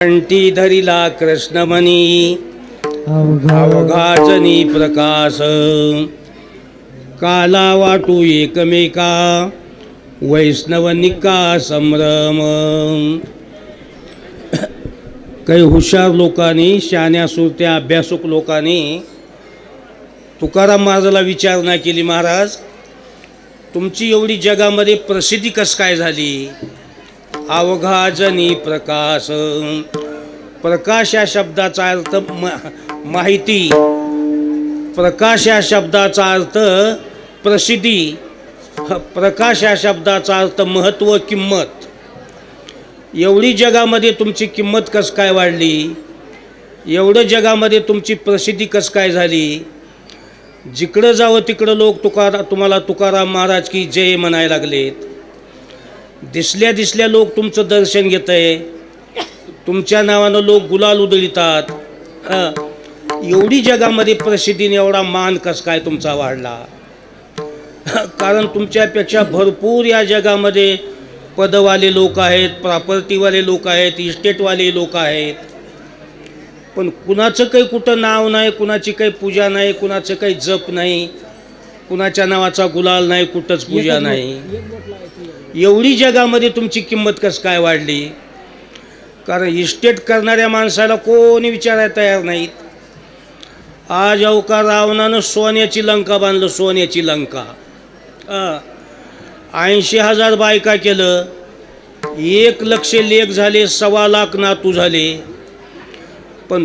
कंठी धरिला कृष्णमणी अवघाजनी प्रकाश काला वाटू एकमेका वैष्णवनिका संभ्रम. काही हुशार लोकांनी, शहाण्या सुरत्या अभ्यासक लोकांनी तुकाराम महाराजाला विचारणा केली, महाराज तुमची एवढी जगामध्ये प्रसिद्धी कस काय झाली? अवघाजनी प्रकाश. प्रकाश या शब्दाचा अर्थ माहिती, प्रकाश या शब्दाचा अर्थ प्रसिद्धी, प्रकाश या शब्दाचा अर्थ महत्त्व, किंमत. एवढी जगामध्ये तुमची किंमत कस काय वाढली? एवढं जगामध्ये तुमची प्रसिद्धी कस काय झाली? जिकडं जावं तिकडं लोक तुम्हाला तुकाराम महाराज की जय म्हणायला लागलेत. दिसल्या दिसल्या लोक तुमचं दर्शन घेत आहे, तुमच्या नावानं लोक गुलाल उधळतात. एवढी जगामध्ये प्रसिद्धीने एवढा मान कस काय तुमचा वाढला? कारण तुमच्यापेक्षा भरपूर या जगामध्ये पदवाले लोक आहेत, प्रॉपर्टीवाले लोक आहेत, इस्टेटवाले लोक आहेत. पण कुणाचं काही कुठं नाव नाही, कुणाची काही पूजा नाही, कुणाचं काही जप नाही, कुणाच्या नावाचा गुलाल नाही, कुठंच पूजा नाही. एवढी जगामध्ये तुमची किंमत कस काय वाढली? कारण इस्टेट करणाऱ्या माणसाला कोणी विचारायला तयार नाहीत. आज अवका रावणानं सोन्याची लंका बांधलं, सोन्याची लंका. 80,000 बायका केलं, 1,00,000 लेक झाले, 1,25,00,000 नातू झाले. पण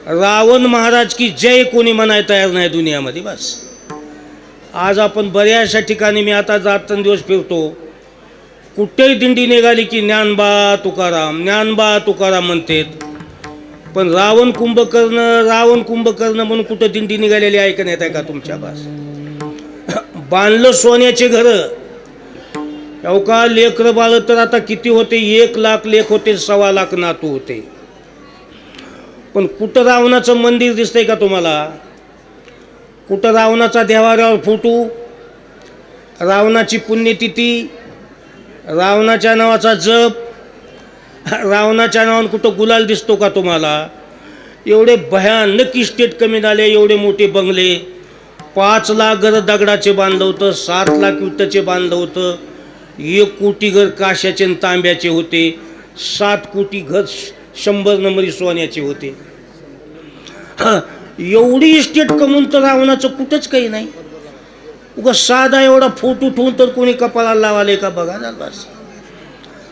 रावण महाराज की जय कोणी म्हणायला तयार नाही दुनियामध्ये. बस आज आपण बऱ्याचशा ठिकाणी, मी आता रात्रंदिवस फिरतो, कुठेही दिंडी निघाली की ज्ञानबा तुकाराम, ज्ञानबा तुकाराम म्हणतात. पण रावण कुंभकर्ण म्हणून कुठं दिंडी निघालेली ऐकण्यात आहे का तुमच्या? बस बांधलं सोन्याचे घरं. एवढा लेकरं बाळ तर आता किती होते? 1,00,000 लेख होते, 1,25,00,000 नातू होते. पण कुठं रावणाचं मंदिर दिसतंय का तुम्हाला? कुठं रावणाचा देवाऱ्यावर फोटो, रावणाची पुण्यतिथी, रावणाच्या नावाचा जप, रावणाच्या नावानं कुठं गुलाल दिसतो का तुम्हाला? एवढे भयानक इस्टेट कमी झाले, एवढे मोठे बंगले. 5,00,000 घर दगडाचे बांधलं होतं, 7,00,000 विट्याचे बांधलं होतं, 1 कोटी घर काश्याचे आणि तांब्याचे होते, 7 कोटी घर 100 नंबरी सोन्याचे होते. एवढी इस्टेट कमवून तर रावणाचं कुठंच काही नाही. उगा साधा एवढा फोटो ठेवून तर कोणी कपाळाला लावाले का? बघा ना. बस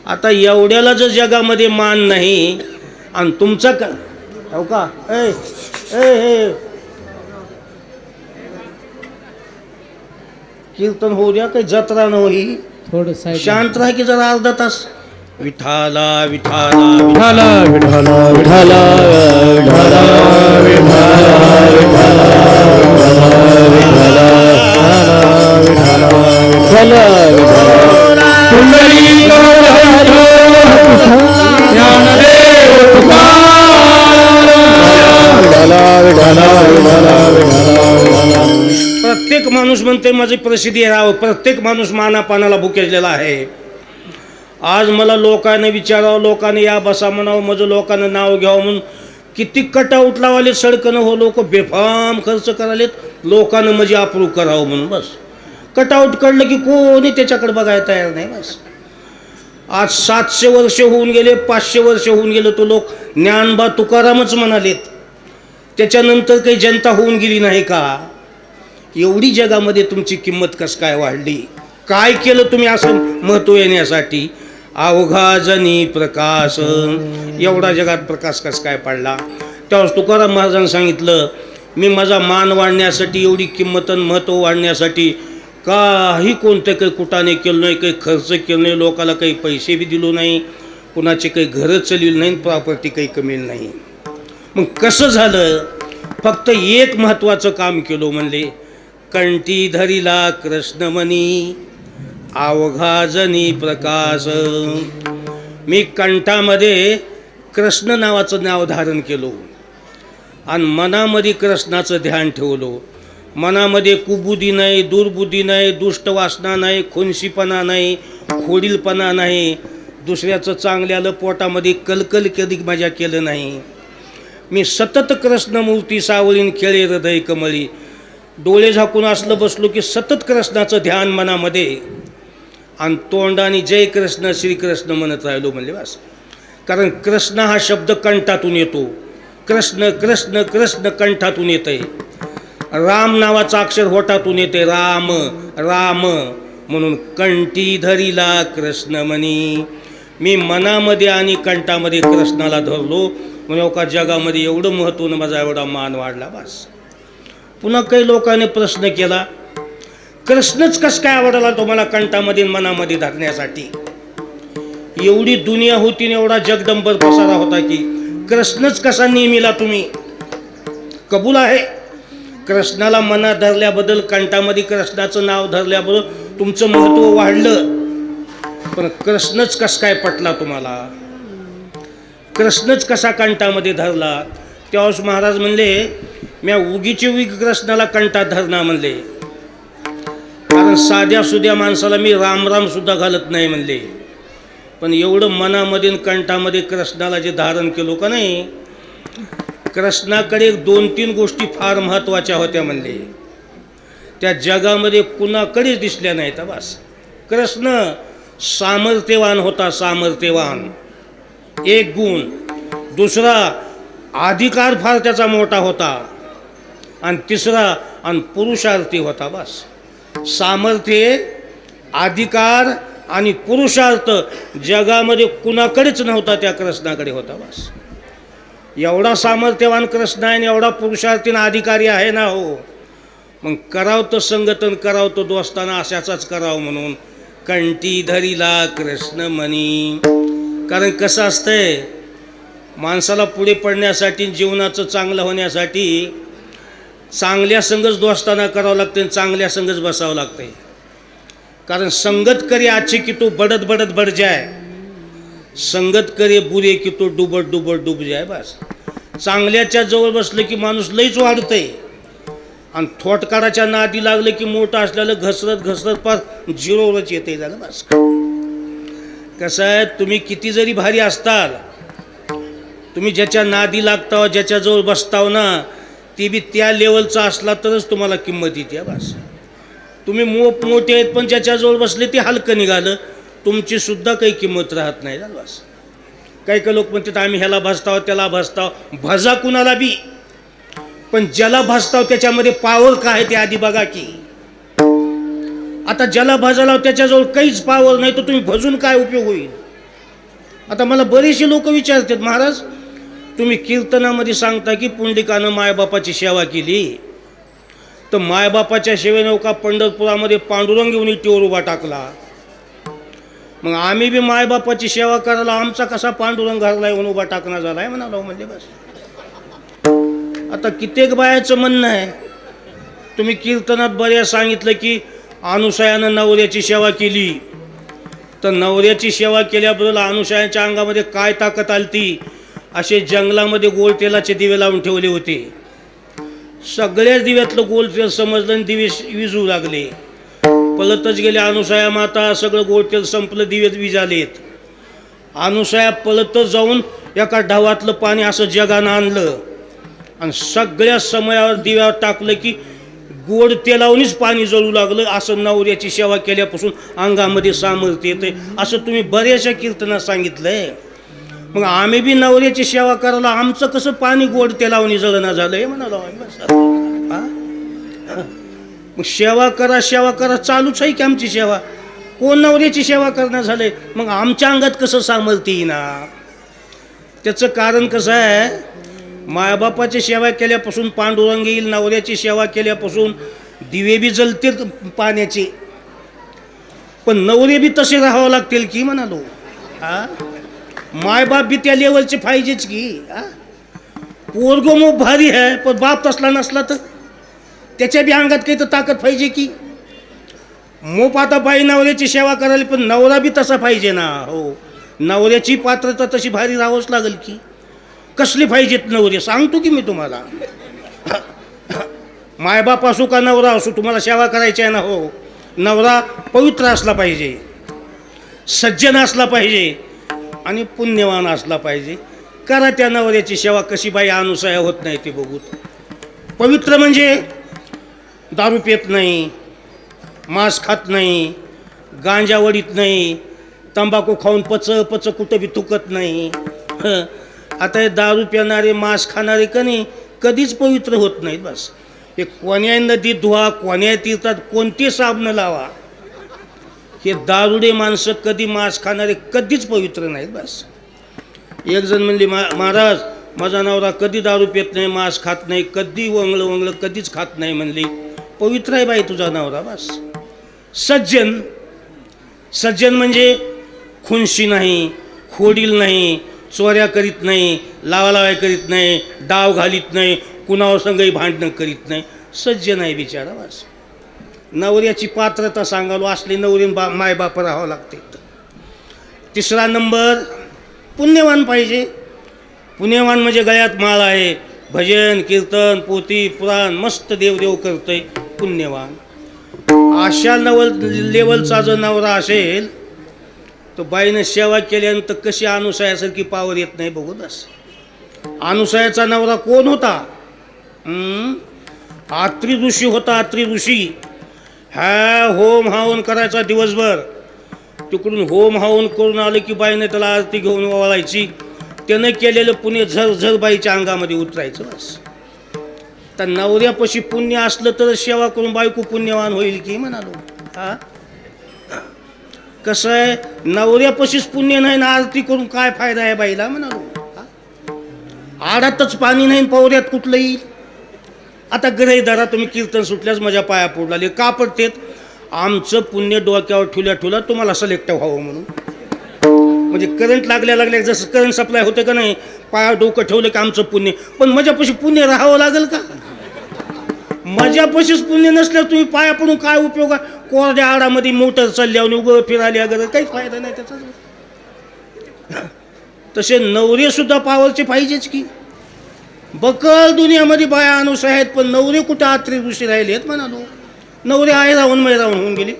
आता एवढ्याला जर जगामध्ये मान नाही आणि तुमचा का हो का कीर्तन होऊ द्या, काही जत्रा न होई, थोडं शांत राहा की जरा अर्धा तास. विठाला विठाला विठाला विठाला विठाला विठाला विठाला प्रत्येक माणूस म्हणते माझी प्रसिद्धी राहावं. प्रत्येक माणूस मानापानाला भुकेलेला आहे. आज मला लोकांना विचारावं, लोकांनी या बसा म्हणावं, माझं लोकांना नाव घ्यावं म्हणून किती कटआउट लावाले सडकनं. हो, लोक बेफाम खर्च करालेत लोकांना म्हणजे अप्रूव्ह करावं म्हणून. बस कटआउट काढलं की कोणी त्याच्याकडे बघायला तयार नाही. बस आज 700 वर्ष होऊन गेले, 500 वर्ष होऊन गेलं, तो लोक ज्ञानबा तुकारामच म्हणालेत. त्याच्यानंतर काही जनता होऊन गेली नाही का? एवढी जगामध्ये तुमची किंमत कस काय वाढली? काय केलं तुम्ही असं महत्त्व येण्यासाठी? अवघाजनी प्रकाश. एवढा जगात प्रकाश कस काय पडला? तेव्हा तुकाराम महाराजांनी सांगितलं, मी माझा मान वाढण्यासाठी, एवढी किंमत आणि महत्त्व वाढण्यासाठी काही कोणतं काही कुटाने केलं नाही, काही खर्च केलं नाही, लोकाला काही पैसे बी दिलो नाही, कुणाचे काही घरं चालविली नाही, प्रॉपर्टी काही कमी नाही. मग कसं झालं? फक्त एक महत्त्वाचं काम केलं, म्हणले कंठी धरिला कृष्णमणी अवघाजनी प्रकाश. मी कंठामध्ये कृष्ण नावाचं नाव धारण केलो आणि मनामध्ये कृष्णाचं ध्यान ठेवलो. मनामध्ये कुबुद्धी नाही, दुर्बुद्धी नाही, दुष्ट वासना नाही, खुनशीपणा नाही, खोडीलपणा नाही, दुसऱ्याचं चांगल्याला पोटामध्ये कलकल कधी मजा केलं नाही. मी सतत कृष्णमूर्ती सावळीन खेळे हृदय कमळी. डोळे झाकून असलं बसलो की सतत कृष्णाचं ध्यान मनामध्ये आणि तोंडाने जय कृष्ण श्रीकृष्ण म्हणत राहिलो म्हणजे बस. कारण कृष्ण हा शब्द कंठातून येतो. कृष्ण कृष्ण कृष्ण कंठातून येतंय. राम नावाचं अक्षर होठातून येते. राम राम म्हणून कंठी धरिला कृष्ण म्हणी. मी मनामध्ये आणि कंठामध्ये कृष्णाला धरलो म्हणून का जगामध्ये एवढं महत्त्व माझा एवढा मान वाढला बस. पुन्हा काही लोकांनी प्रश्न केला, कृष्णच कसं काय आवडला तुम्हाला कंठामध्ये मनामध्ये धरण्यासाठी? एवढी दुनिया होती आणि एवढा जगदंबर पसारा होता की कृष्णच कसा नेमिला तुम्ही? कबूल आहे. कृष्णाला मनात धरल्याबद्दल, कंठामध्ये कृष्णाचं नाव धरल्याबद्दल तुमचं महत्त्व वाढलं. पण कृष्णच कस काय पटला तुम्हाला? कृष्णच कसा कंठामध्ये धरला? तेव्हाच महाराज म्हणले, म्या उगीची उगी कृष्णाला कंठात धरणार म्हणले. कारण साध्या सुध्या माणसाला मी राम राम सुद्धा घालत नाही म्हणले. पण एवढं मनामध्ये कंठामध्ये कृष्णाला जे धारण केलो का नाही, कृष्णाकडे 2-3 गोष्टी फार महत्त्वाच्या होत्या म्हणले. त्या जगामध्ये कुणाकडेच दिसल्या नाहीत बस. कृष्ण सामर्थ्यवान होता, सामर्थ्यवान एक गुण. दुसरा अधिकार फार त्याचा मोठा होता. आणि तिसरा आणि पुरुषार्थी होता बस. सामर्थ्य, अधिकार आणि पुरुषार्थ जगामध्ये कुणाकडेच नव्हता, त्या कृष्णाकडे होता बस. एवढा सामर्थ्यवान कृष्ण आहे आणि एवढा पुरुषार्थी अधिकारी आहे ना हो. मग करावं तर संगतन, करावं तर दोस्ताना अशाचाच करावं म्हणून कंठी धरिला कृष्ण म्हणी. कारण कसं असतंय, माणसाला पुढे पडण्यासाठी, जीवनाचं चांगलं होण्यासाठी चांगल्या संगच दोस्ताना करावं लागते, चांगल्या संगच बसावं लागते. कारण संगत करे अच्छे की तो बडत बडत बढ़ जाए, संगत करे बुरे की तो डुबत डुबत डूब जाए बस. चांगल्याच्या जवळ बसलं की माणूस लईच वाढतंय आणि थोटकाराच्या नादी लागलं की मोठं असलेलं घसरत घसरत पार झिरोवरच येते झालं बस. कसं आहे, तुम्ही किती जरी भारी असताल, तुम्ही ज्याच्या नादी लागताव, ज्याच्याजवळ बसताव ना, ती बी त्या लेवलचा असला तरच तुम्हाला किंमत येते बस. तुम्ही मोठे आहेत पण ज्याच्याजवळ बसले ते हलकं निघालं, तुमची सुद्धा काही किंमत राहत नाही झालं बस. काही काही लोक म्हणतात आम्ही ह्याला भासताव त्याला भासताव. भजा कुणाला बी, पण ज्याला भासताव त्याच्यामध्ये पावर काय आहे ते आधी बघा की. आता ज्याला भाजाला त्याच्याजवळ काहीच पावर नाही तर तुम्ही भजून काय उपयोग होईल? आता मला बरेचसे लोक विचारतात, महाराज तुम्ही कीर्तनामध्ये सांगता की पुंडलिकानं मायबापाची सेवा केली, तर मायबापाच्या सेवेनं का पंढरपुरामध्ये पांडुरंग येऊन इटीवर उभा टाकला, मग आम्ही बी मायबापाची सेवा करायला आमचा कसा पांडुरंग घरला येऊन उभा टाकणं झालाय म्हणाला म्हणजे बस. आता कित्येक बायाचं म्हणणं आहे, तुम्ही कीर्तनात बऱ्याच सांगितलं की अनुसयानं नवऱ्याची सेवा केली, तर नवऱ्याची सेवा केल्याबद्दल अनुसयाच्या अंगामध्ये काय ताकद आलती? असे जंगलामध्ये गोल तेलाचे दिवे लावून ठेवले होते. सगळ्याच दिव्यातलं गोल तेल समजलं आणि दिवे विजू लागले. पळतच गेले अनुसया माता, सगळं गोल तेल संपलं, दिवे विजालेत. अनुसया पळतच जाऊन एका ढावातलं पाणी असं जगानं आणलं आणि सगळ्या समयावर दिव्यावर टाकलं की गोड तेलावूनच पाणी जळू लागलं. असं नवऱ्याची सेवा केल्यापासून अंगामध्ये सामर्थ्य येते, असं तुम्ही बऱ्याचशा कीर्तनात सांगितलंय. मग आम्ही बी नवऱ्याची सेवा करायला आमचं कसं पाणी गोड तेलावून जळणं झालं हे म्हणाला. मग सेवा करा चालूच आहे की आमची सेवा. कोण नवऱ्याची सेवा करणं झालंय, मग आमच्या अंगात कसं सामर्थ्य येईना? त्याचं कारण कसं आहे, मायबापाची सेवा केल्यापासून पांडुरंग येईल, नवऱ्याची सेवा केल्यापासून दिवे बी जलते पाण्याचे, पण नवरे बी तसे राहावं लागतील की म्हणालो. मायबाप बी त्या लेवलचे पाहिजेच की. पोरगो मग भारी आहे पण बाप तसला नसला तर त्याच्या बी अंगात काही तर ताकद पाहिजे की. मोप आता बाई नवऱ्याची सेवा करायला, पण नवरा बी तसा पाहिजे ना हो. नवऱ्याची पात्रता तशी भारी राहावंच लागेल की. कसली पाहिजेत नवरे सांगतो की मी तुम्हाला. मायबाप असो का नवरा असो, तुम्हाला सेवा करायची आहे ना हो. नवरा पवित्र असला पाहिजे, सज्जन असला पाहिजे, आणि पुण्यवान असला पाहिजे. करा त्या नवऱ्याची सेवा. कशी बाई अनुसया होत नाही ते बघू. पवित्र म्हणजे दारू पित नाही, मांस खात नाही, गांजा वडीत नाही, तंबाखू खाऊन पच कुठं बी थुकत नाही. आता हे दारू पिणारे, मांस खाणारे का नाही कधीच पवित्र होत नाहीत. बस हे कोण्या नदीत धुवा, कोण्या तीर्थात कोणते साबण लावा, हे दारुडे माणसं कधी मांस खाणारे कधीच पवित्र नाहीत. बस एक जण म्हणली, महाराज माझा नवरा कधी दारू पित नाही, मांस खात नाही, कधी वंगळं कधीच खात नाही. म्हणली पवित्र आहे बाई तुझा नवरा. बस सज्जन म्हणजे खुनशी नाही, खोडील नाही, चोऱ्या करीत नाही, लावालावाय करीत नाही, डाव घालीत नाही, कुणावर संगही भांडणं करीत नाही. सज्जन आहे बिचारा. बस नवऱ्याची पात्रता सांगालो, असले नवरे मायबाप राहावं लागते. तिसरा नंबर पुण्यवान पाहिजे. पुण्यवान म्हणजे गळ्यात माळ आहे, भजन कीर्तन पोथी पुराण मस्त देवदेव करतोय, पुण्यवान. अशा लेवलचा जर नवरा असेल तर बाईनं सेवा केल्यानंतर कशी अनुसयासारखी पावर येत नाही बघू. बस अनुसयाचा नवरा कोण होता? अत्री ऋषी होता. अत्री ऋषी ह्या होम हावन करायचा दिवसभर. तिकडून होम हावन करून आलं की बाईने त्याला आरती घेऊन वळायची. त्यानं केलेलं पुण्य झर बाईच्या अंगामध्ये उतरायचं. बस तर नवऱ्यापाशी पुण्य असलं तर सेवा करून बायको पुण्यवान होईल की म्हणालो. हा कसं आहे, नवऱ्यापाशीच पुण्य नाही ना आरती करून काय फायदा आहे बाईला म्हणालो. आडातच पाणी नाही, पवऱ्यात कुठलं येईल. आता ग्रहीदारा तुम्ही कीर्तन सुटल्यास माझ्या पाया पडलाले का पडतेत? आमचं पुण्य डोक्यावर ठुल्या तुम्हाला सिलेक्ट व्हावं म्हणून. म्हणजे करंट लागल्या जसं करंट सप्लाय होतं का नाही, पाया डोकं ठेवलं की आमचं पुण्य. पण माझ्यापाशी पुण्य राहावं लागेल का? माझ्यापाशीच पुण्य नसल्यावर तुम्ही पाया पडून काय उपयोग आहे? कोरड्या आडामध्ये मोटर चालल्यावर उगं फिरायला अगर काहीच फायदा नाही त्याचा. तसे नवरे सुद्धा पावरचे पाहिजेच की. बकल दुनियामध्ये बाया अनुसय आहेत, पण नवरे कुठं आत्री ऋषी राहिले आहेत म्हणालो. नवरे आहे राहून होऊन गेले.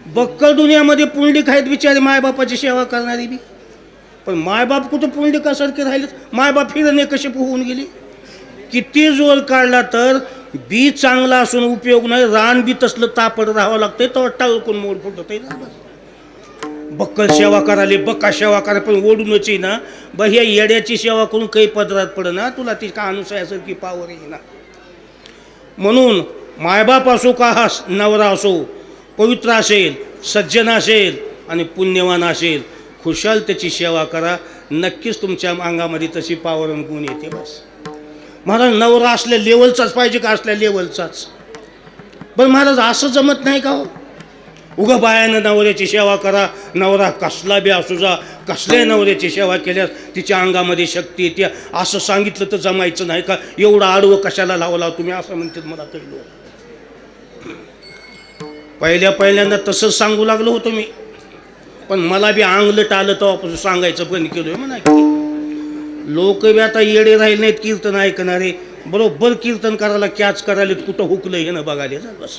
बक्कल दुनियामध्ये पुंडलिक आहेत बिचारे मायबापाची सेवा करणारी बी, पण मायबाप कुठं पुंडलिकासारखे राहिलेत. मायबाप फिरणे कसे होऊन गेले. किती जोर काढला तर बी चांगला असून उपयोग नाही. रान बी तसलं तापड राहावं लागतंय तर टाळकून मोड फुटत आहे ना. बक्कल सेवा कराले, बक्का सेवा करा, पण ओढूनच ना बा ह्या येड्याची सेवा करून काही पदरात पड ना, तुला ती का अनुसयासारखी पावर येईना. म्हणून मायबाप असो का हा नवरा असो, पवित्र असेल, सज्जन असेल आणि पुण्यवान असेल, खुशाल त्याची सेवा करा. नक्कीच तुमच्या अंगामध्ये तशी पावर गुण येते. बस महाराज नवरा असल्या लेवलचाच पाहिजे का असल्या लेवलचाच? पण महाराज असं जमत नाही का हो? उगा बायानं नवऱ्याची सेवा करा, नवरा कसला बी असू जा, कसल्या नवऱ्याची सेवा केल्यास तिच्या अंगामध्ये शक्ती येते असं सांगितलं तर जमायचं नाही का? एवढं आडवं कशाला लावला तुम्ही असं म्हणतात मला काही लोक. पहिल्यांदा तसंच सांगू लागलो होतो मी, पण मला बी अंगलट आलं तेव्हापासून सांगायचं बंद केलं म्हणा की. लोक बी आता येडे राहिले नाहीत कीर्तन ऐकणारे. बरोबर कीर्तन करायला कॅच करायला कुठं हुकलं हे ना बघायला जा. बस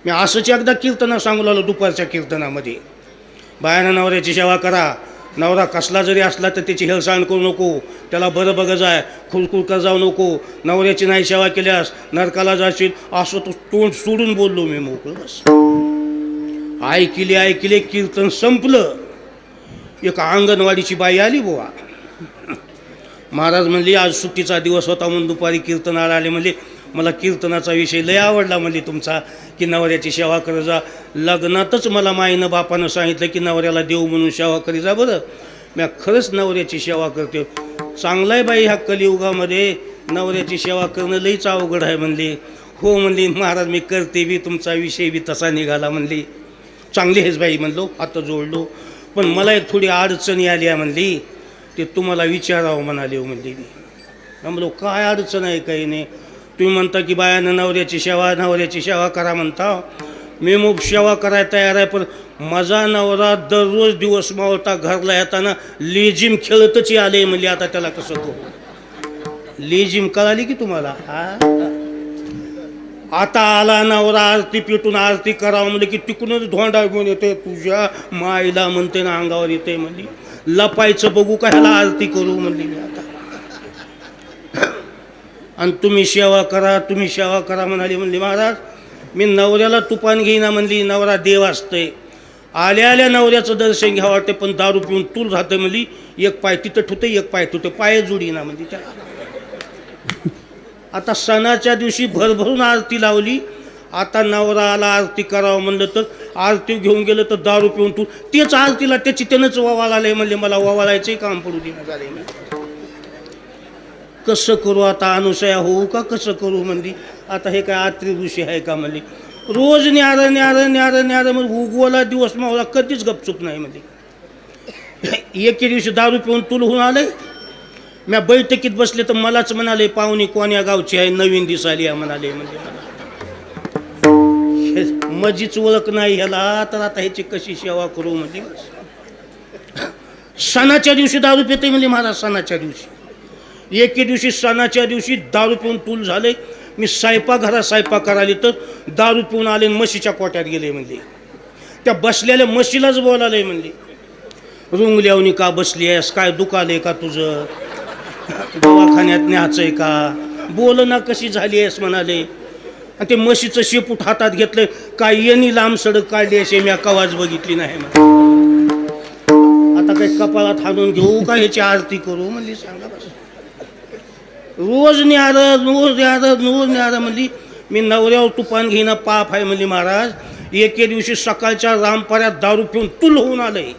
मी असंच एकदा कीर्तना सांगू लागलो दुपारच्या कीर्तनामध्ये. बायानं नवऱ्याची सेवा करा. नवरा कसला जरी असला तर त्याची हेळसांड करू नको, त्याला बरं बघ जाय, खुरखुर कर जाऊ नको. नवऱ्याची नाही सेवा केल्यास नरकाला जाशील असं तो तोंड सोडून बोललो मी मोकळं. बस ऐकले कीर्तन संपलं. एक अंगणवाडीची बाई आली बुवा. महाराज म्हणली आज सुट्टीचा दिवस होता म्हणून दुपारी कीर्तनाला आले. म्हणले मला कीर्तनाचा विषय लय आवडला म्हणले तुमचा, की नवऱ्याची सेवा कर जा. लग्नातच मला माईनं बापानं सांगितलं की नवऱ्याला देव म्हणून सेवा करी जा. बरं मी खरंच नवऱ्याची सेवा करते. चांगला आहे बाई ह्या कलियुगामध्ये नवऱ्याची सेवा करणं लईच अवघड आहे म्हणली. हो म्हणली महाराज मी करते बी, तुमचा विषय बी तसा निघाला म्हणली. चांगली आहेच बाई म्हणलो, आता जोडलो. पण मला एक थोडी अडचणी आली आहे म्हणली, ते तुम्हाला विचारावं म्हणाले म्हणली. मी म्हणलो काय अडचण आहे? काही नाही. तुम्ही म्हणता की बायानं नवऱ्याची सेवा करा म्हणता. मी मग सेवा करायला तयार आहे, पण माझा नवरा दररोज दिवस मावळता घरला येताना लेझिम खेळतच आले म्हणली. आता त्याला कसं करू? लेझिम कळाली की तुम्हाला? आता आला नवरा आरती पेटून आरती करावं म्हणजे की तिकडूनच धोंडा घेऊन येते, तुझ्या माईला म्हणते ना अंगावर येते म्हणजे लपायचं बघू का ह्याला आरती करू म्हणली मी आता. आणि तुम्ही सेवा करा, तुम्ही सेवा करा म्हणाली. म्हणली महाराज मी नवऱ्याला तुपान घेईना म्हणली, नवरा देव असतंय. आल्या आल्या नवऱ्याचं दर्शन घ्यावं वाटते पण दारू पिऊन तूल राहते म्हणली. एक पाय तिथं ठुते, एक पाय ठुते, पाय जोडीना म्हणजे त्याला. आता सणाच्या दिवशी भरभरून आरती लावली. आता नवरा आला आरती करावं म्हणलं तर आरती घेऊन गेलं तर दारू पिऊन तू तेच आरतीला त्याची त्यानंच ववाळालंय म्हणले. मला ववाळायचंही काम पडू दे झाले. कसं करू आता अनुसया होऊ का कसं करू म्हणली. आता हे काय आत्री ऋषी आहे का म्हणली. रोज न्यारं न्यारं न्यारं न्यारं म्हणजे उगवला दिवस मावला कधीच गपचूप नाही म्हणली. एके दिवशी दारू पिऊन तुल होऊन आले. म्या बैठकीत बसले तर मलाच म्हणाले पाहुणी कोण्या गावची आहे, नवीन दिसाली आहे म्हणाले. म्हणजे मजीच ओळख नाही ह्याला, तर आता ह्याची कशी सेवा करू म्हणजे. सणाच्या दिवशी दारू पिते म्हणजे महाराज. सणाच्या दिवशी एके दिवशी सणाच्या दिवशी दारू पिऊन तूल झाले. मी स्वयंपाकघरात स्वयंपाक करायला तर दारू पिऊन आले म्हशीच्या कोट्यात गेले म्हणले. त्या बसलेल्या म्हशीलाच बोलाले म्हणले, रुंगल्यावनी का बसली आहेस, काय दुखालंय का तुझं, दवाखान्यात न्यायचंय का, बोल ना कशी झाली आहेस म्हणाले. आणि ते म्हशीचं शेपूट हातात घेतलं. काय येणी लांब सडक काढली असे मी कवाच बघितली नाही. आता काही कपाळात हाणून घेऊ का ह्याची आरती करू म्हणली. सांगा बस. रोज न्यारं रोज न्यारं रोज न्यारं म्हणली. मी नवऱ्यावर तुपान घेणं पाप आहे म्हणली महाराज. एके दिवशी सकाळच्या रामपाऱ्यात दारू पिऊन तुल होऊन आलंय.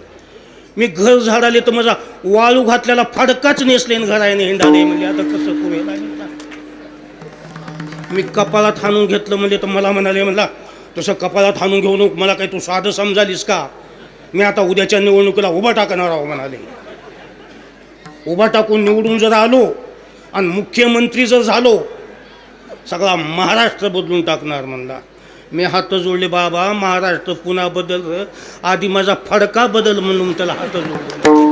मी घर झाडाले तर माझा वाळू घातलेला फडकाच नेसलेन घराने हिंडाले म्हणजे. आता कसं करूया. मी कपाळात हाणून घेतलं म्हणजे तर मला म्हणाले म्हणला तसं कपाळात हाणून घेऊ नको, मला काही तू साधं समजालीस का, मी आता उद्याच्या निवडणुकीला उभा टाकणार आहो म्हणाले. उभा टाकून निवडून जर आलो आणि मुख्यमंत्री जर झालो सगळा महाराष्ट्र बदलून टाकणार म्हणला. मी हात जोडले, बाबा महाराष्ट्र पुन्हा बदल, आधी माझा फडका बदल म्हणून त्याला हात जोडले.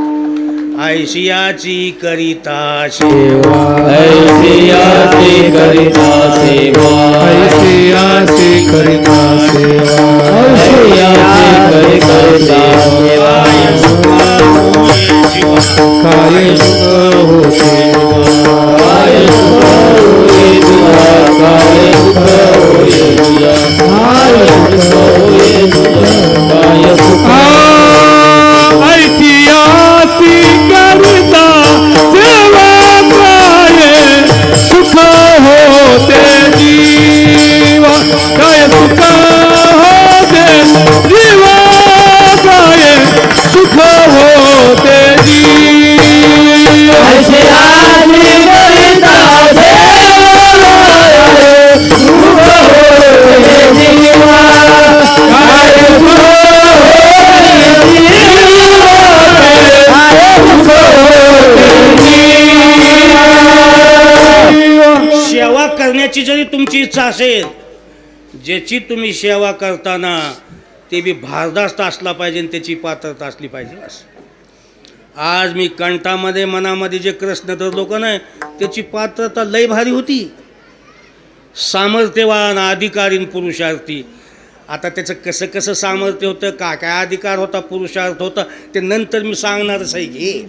ऐशियाची करिता सेवा, ऐशियाची करिता सेवा, ऐशियाची करिता सेवा, ऐशियाची करिता सेवा, काय सुख होते, काय सुख होते तुला, काय सुख होते तुला, काय सुख होते तुला, काय सुख. ऐशियाची करिता सेवा, काय सुख होते जीवा, काय सुख होते जीवा, काय सुख होते जीवा. ऐशियाची करिता सेवा, सुख होते जीवा, काय सुख सेवा करण्याची जरी तुमची इच्छा असेल, ज्याची तुम्ही सेवा करताना ते बी भारदास्त असला पाहिजे आणि त्याची पात्रता असली पाहिजे. आज मी कंठामध्ये मनामध्ये जे कृष्ण धरलो का नाही त्याची पात्रता लय भारी होती. सामर्थ्यवान अधिकारीन पुरुषार्थी. आता त्याचं कसं कसं सामर्थ्य होतं, काय अधिकार होता, पुरुषार्थ होता, ते नंतर मी सांगणारच आहे की.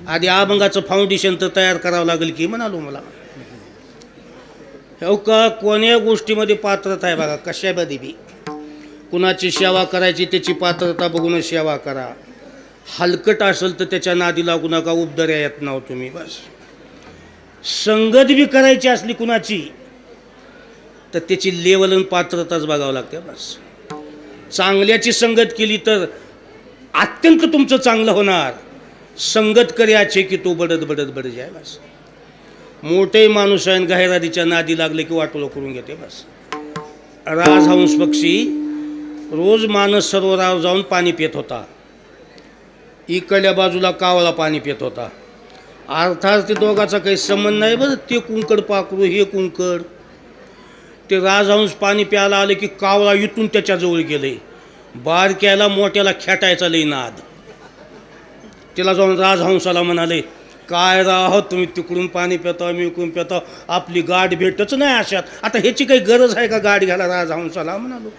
आधी अभंगाचं फाउंडेशन तर तयार करावं लागेल की म्हणालो मला. हो का, कोण्या गोष्टीमध्ये पात्रता आहे बघा, कशामध्ये बी. कुणाची सेवा करायची त्याची पात्रता बघूनच सेवा करा. हलकट असेल तर त्याच्या नादी लागू नका, उपदर्या येत नाव तुम्ही बस. संगत बी करायची असली कुणाची तर त्याची लेवल आणि पात्रताच बघावं लागते बस. चांगल्याची संगत केली तर अत्यंत तुमचं चांगलं होणार. संगत कर्याचे की तो बडत बडत बड जाय बस. मोठे माणूस आहे गायरादीच्या नादी लागले की वाटोळं करून घेते बस. राजहंस पक्षी रोज मानस सरोवरावर जाऊन पाणी पित होता. इकडल्या बाजूला कावळा पाणी पित होता. अर्थात ते दोघाचा काही संबंध नाही बरं. ते कुंकड पाकरू, हे कुंकड. ते राजहंस पाणी प्यायला आले की कावळा इथून त्याच्याजवळ गेले. बारक्याला मोठ्याला खेटायचा लई नाद. त्याला जाऊन राजहंसाला म्हणाले, काय राह तुम्ही तिकडून पाणी पिता मी इकडून पिता आपली गाठ भेटच नाही अशात. आता ह्याची काही गरज आहे का गाठ घ्यायला राजहंसाला म्हणालो.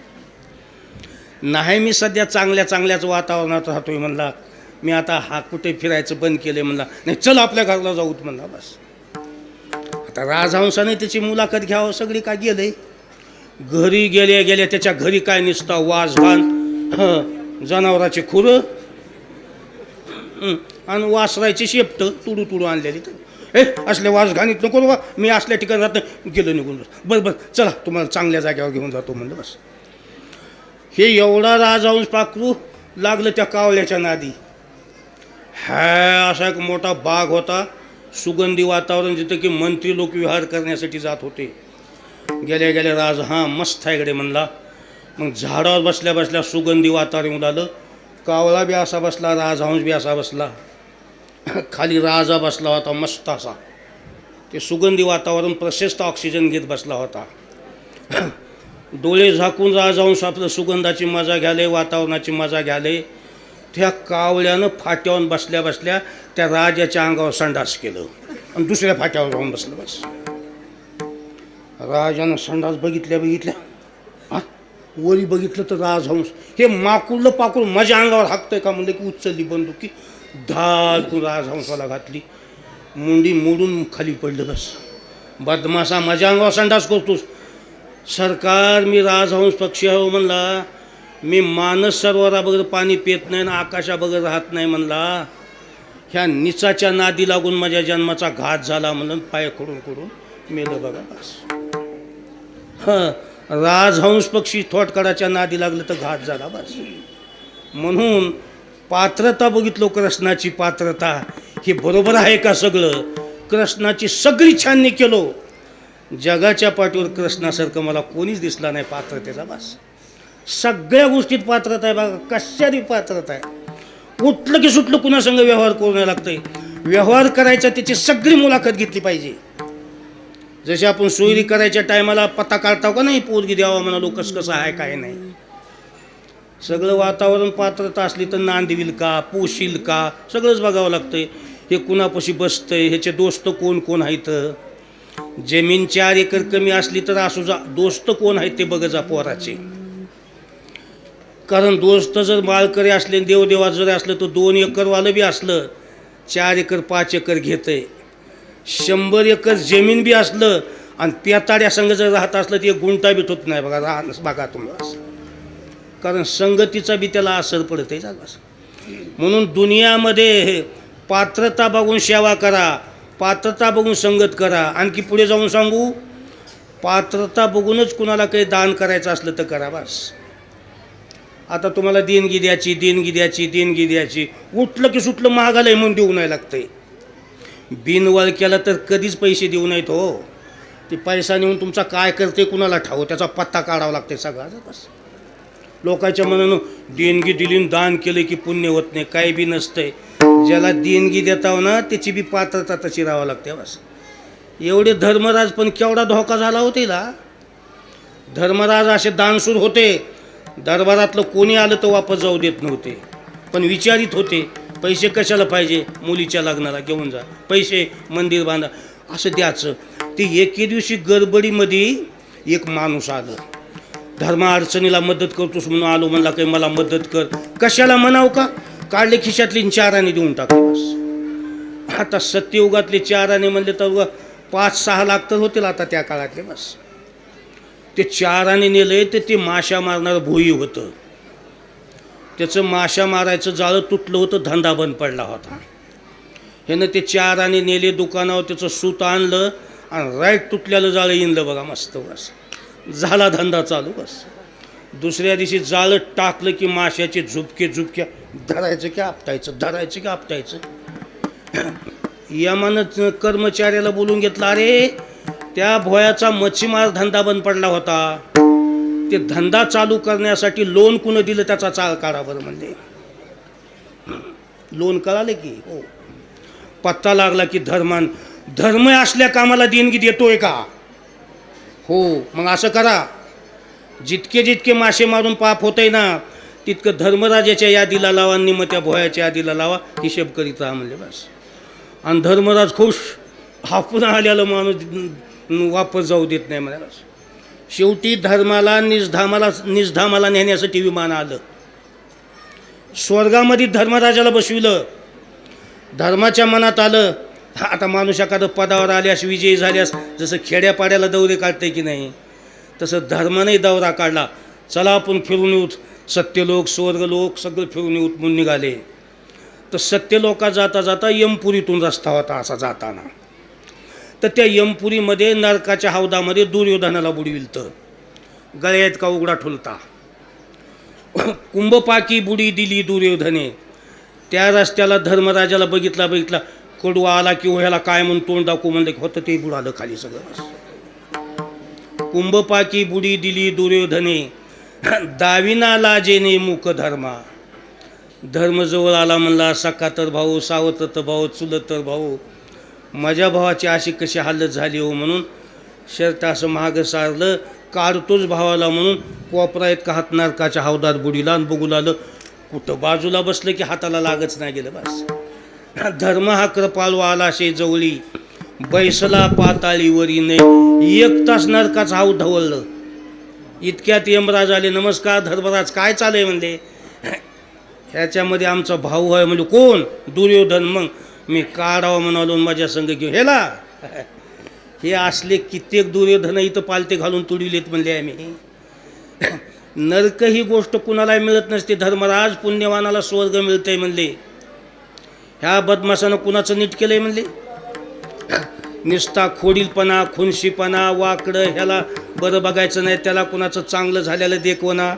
नाही मी सध्या चांगल्याच वातावरणात राहतोय म्हणला. मी आता हा कुठे फिरायचं बंद केलं म्हणला. नाही चल आपल्या घराला जाऊत म्हणला. बस आता राजहंसाने त्याची मुलाखत घ्यावं सगळी काय गेले. घरी गेल्या त्याच्या घरी काय निसता वाजघान जनावराचे खुरं आणि वासरायची शेपट तुडू आणलेली. तर असल्या वाजघानीत नको बा मी असल्या ठिकाणी राहत गेलो निघून. बरं चला तुम्हाला चांगल्या जागेवर घेऊन जातो म्हणलं. बस हे एवढा राजहंस पाखरू लागलं त्या कावल्याच्या नादी. असा एक मोठा बाग होता सुगंधी वातावरण जिथं की मंत्री लोक विहार करण्यासाठी जात होते. गेल्या राज मस्त आहे इकडे म्हणला. मग झाडावर बसल्या सुगंधी वातावरण उडालं. कावळा बी असा बसला राजहंस बी असा बसला. खाली राजा बसला होता मस्त असा. ते सुगंधी वातावरण प्रशस्त ऑक्सिजन घेत बसला होता. डोळे झाकून राजहंस आपलं सुगंधाची मजा घ्याले वातावरणाची मजा घ्याले. त्या कावळ्यानं फाट्यावर बसल्या त्या राजाच्या अंगावर संडास केलं आणि दुसऱ्या फाट्यावर जाऊन बसलं. बस राजानं संडास बघितल्या वरी बघितलं तर राजहंस हे माकुरलं पाकूर माझ्या अंगावर हाकतंय का म्हणलं की उचलली बंदुकी धाडकून राजहंसाला घातली. मुंडी मोडून खाली पडलं. बस बदमाशा माझ्या अंगावर संडास करतोस. सरकार मी राजहंस पक्षी आहे म्हणला. मी मानस सरोवराबरोबर पाणी पित नाही ना आकाशाबरोबर राहत नाही म्हणला. ह्या निचाच्या नादी लागून माझ्या जन्माचा घात झाला म्हणून पाय खोडून मेलं बघा. बस राजहंस पक्षी थोटकडाच्या नादी लागलं तर घात झाला. बस म्हणून पात्रता बघितलो कृष्णाची पात्रता. हे बरोबर आहे का सगळं. कृष्णाची सगळी छाननी केलो. जगाच्या पाठीवर कृष्णासारखं मला कोणीच दिसला नाही पात्रतेचा. बस सगळ्या गोष्टीत पात्रता आहे बघा. कशाची पात्रता आहे. उठलं की सुटलं कुणासंग व्यवहार करून लागतंय. व्यवहार करायचा त्याची सगळी मुलाखत घेतली पाहिजे. जसे आपण सोयरी करायच्या टायमाला पत्ता काढताव का नाही पोरगी द्यावा म्हणालो कसं आहे काय नाही. सगळं वातावरण पात्रता असली तर नांदविल का पोशील का सगळंच बघावं लागतंय. हे कुणापाशी बसतंय ह्याचे दोस्त कोण आहेत. जमीन 4 एकर कमी असली तर असू जा दोस्त कोण आहेत ते बघ जा पोराचे. कारण दोस्त जर माळकरी असले देवदेवा जर असलं तर 2 एकरवालं बी असलं 4 एकर 5 एकर घेतंय. 100 एकर जमीन बी असलं आणि पेताड्या संघ जर राहत असलं ते गुंटा बी होत नाही बघा. बघा तुम्हाला कारण संगतीचा बी त्याला असर पडते. म्हणून दुनियामध्ये पात्रता बघून सेवा करा. पात्रता बघून संगत करा. आणखी पुढे जाऊन सांगू पात्रता बघूनच कुणाला काही दान करायचं असलं तर करा. बस आता तुम्हाला देणगी द्यायची उठलं की सुटलं महागालय म्हणून देऊ नाही लागतंय. बिनवळ केलं तर कधीच पैसे देऊ नाहीत हो. ते पैसा नेऊन तुमचा काय करते कुणाला ठाव त्याचा पत्ता काढावा लागते सगळा. बस लोकांच्या मनानं देणगी दिली दान केलं की पुण्य होत नाही काही बी नसतंय. ज्याला देणगी देताव ना त्याची बी पात्रता तशी राहावं लागते. बस एवढे धर्मराज पण केवढा धोका झाला होता तिला. धर्मराज असे दानसूर होते. दरबारातलं कोणी आलं तर वापस जाऊ देत नव्हते. पण विचारित होते पैसे कशाला पाहिजे मुलीच्या लग्नाला घेऊन जा पैसे मंदिर बांधा असं द्यायचं. ते एके दिवशी गडबडीमध्ये एक माणूस आलं. धर्मा अडचणीला मदत करतोस म्हणून आलो म्हणला काही मला मदत कर. कशाला म्हणाव का काढले खिशातली 4 आणे देऊन टाकले. बस आता सत्ययुगातले 4 आणे म्हणले तर 5-6 लाख तर होतील आता त्या काळातले. बस ते 4 आणे नेले तर ते माशा मारणारं भोई होतं. त्याचं माशा मारायचं जाळं तुटलं होतं. धंदा बंद पडला होता. ह्यानं ते 4 आणे नेले दुकानावर त्याचं सूत आणलं आणि राईट तुटल्यालं जाळं इंदलं बघा मस्त. बस झाला धंदा चालू. बस दुसऱ्या दिवशी जाळं टाकलं की माशाचे झुपक्या धरायचं की आपटायचं. यमानं कर्मचाऱ्याला बोलून घेतलं अरे त्या भोयाचा मच्छीमार धंदा बंद पडला होता. ते धंदा चालू करण्यासाठी लोन कुणं दिलं त्याचा चाळ काढा बरं म्हणले. लोन कळालं की हो. पत्ता लागला की धर्म असल्या कामाला देणगी देतोय का हो. मग असं करा जितके मासे मारून पाप होतंय ना तितकं धर्मराजाच्या यादीला लावा. निम त्या भोयाच्या यादीला लावा. हिशेब करीत राहा म्हणले. बस आणि धर्मराज खुश, हा पुन्हा आलेला माणूस वापस जाऊ देत नाही म्हणाला. शेवटी धर्माला निजधामाला नेण्यासाठी विमान आलं. स्वर्गामध्ये धर्मराजाला बसविलं. धर्माच्या मनात आलं, आता माणूस एखादं पदावर आल्यास, विजयी झाल्यास जसं खेड्यापाड्याला दौरे काढते की नाही, तसं धर्माने दौरा काढला. चला आपण फिरून येऊत, सत्यलोक स्वर्गलोक सगळं फिरून येऊत म्हणून निघाले. तर सत्यलोका जाता जाता यमपुरीतून रस्ता होता असा जाताना. तर त्या यमपुरीमध्ये नरकाच्या हौदामध्ये दुर्योधनाला बुडविलतं. गळ्यात का उघडा ठुलता. कुंभपाकी बुडी दिली दुर्योधने. त्या रस्त्याला धर्मराजाला बघितला कडू आला की ह्याला काय म्हणून तोंड दाखवू म्हणलं की होतं ते बुडालं खाली सगळं. कुंभपाकी बुडी दिली दुर्योधने, दाविना लाजेने मुख धर्मा. धर्म जवळ आला म्हणला, सखा तर भाऊ, सावत्र तर भाऊ, चुलत तर भाऊ, माझ्या भावाची अशी कशी हालत झाली हो म्हणून शर्ट असं महाग सारलं, काढतोच भावाला म्हणून कोपरा इतका हात नरकाच्या हौदात बुडीला आणि बघू लागलं. कुठं बाजूला बसलं की हाताला लागच नाही गेलं. बस धर्म हा कृपाळू आला शे जवळी, बैसला पाताळीवरीने. 1 तास नरकाचं हाव ढवळलं. इतक्यात यमराज आले. नमस्कार धर्मराज, काय चालू आहे म्हणले. ह्याच्यामध्ये आमचा भाऊ आहे. म्हणजे कोण? दुर्योधन. मग मी काढावं म्हणालो माझ्या संग घेऊ ह्याला. हे असले कित्येक दुर्योधन इथं पालते घालून तुडविलेत म्हणले आम्ही. नरक ही गोष्ट कुणाला मिळत नसते धर्मराज, पुण्यवानाला स्वर्ग मिळतंय म्हणले. ह्या बदमाशानं कुणाचं नीट केलंय म्हणले. निस्ता खोडीलपणा, खुनशीपणा, वाकडं, ह्याला बरं बघायचं नाही, त्याला कुणाचं चांगलं झालेलं देखवना.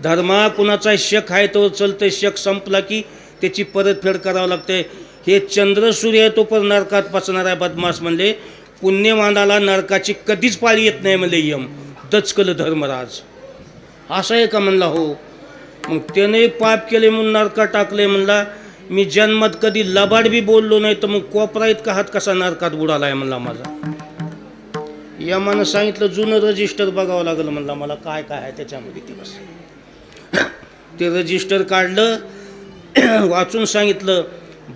धर्मा कुणाचा शक आहे तो चलतंय, शक संपला की त्याची परतफेड करावं लागते. हे चंद्र सूर्य आहे तो पण नरकात पचणार आहे बदमाश म्हणले. पुण्यवानाला नरकाची कधीच पाळी येत नाही म्हणले यम. दचकलं धर्मराज. असं आहे का म्हणला. हो. मग त्याने पाप केले म्हणून नरकात टाकले म्हणला. मी जन्मात कधी लबाड बी बोललो नाही, तर मग कोपरा इतका हात कसा नरकात बुडाला आहे म्हणला माझा. यमानं सांगितलं जुनं रजिस्टर बघावं लागलं म्हणला मला, काय काय आहे त्याच्यामध्ये ते. बस ते रजिस्टर काढलं, वाचून सांगितलं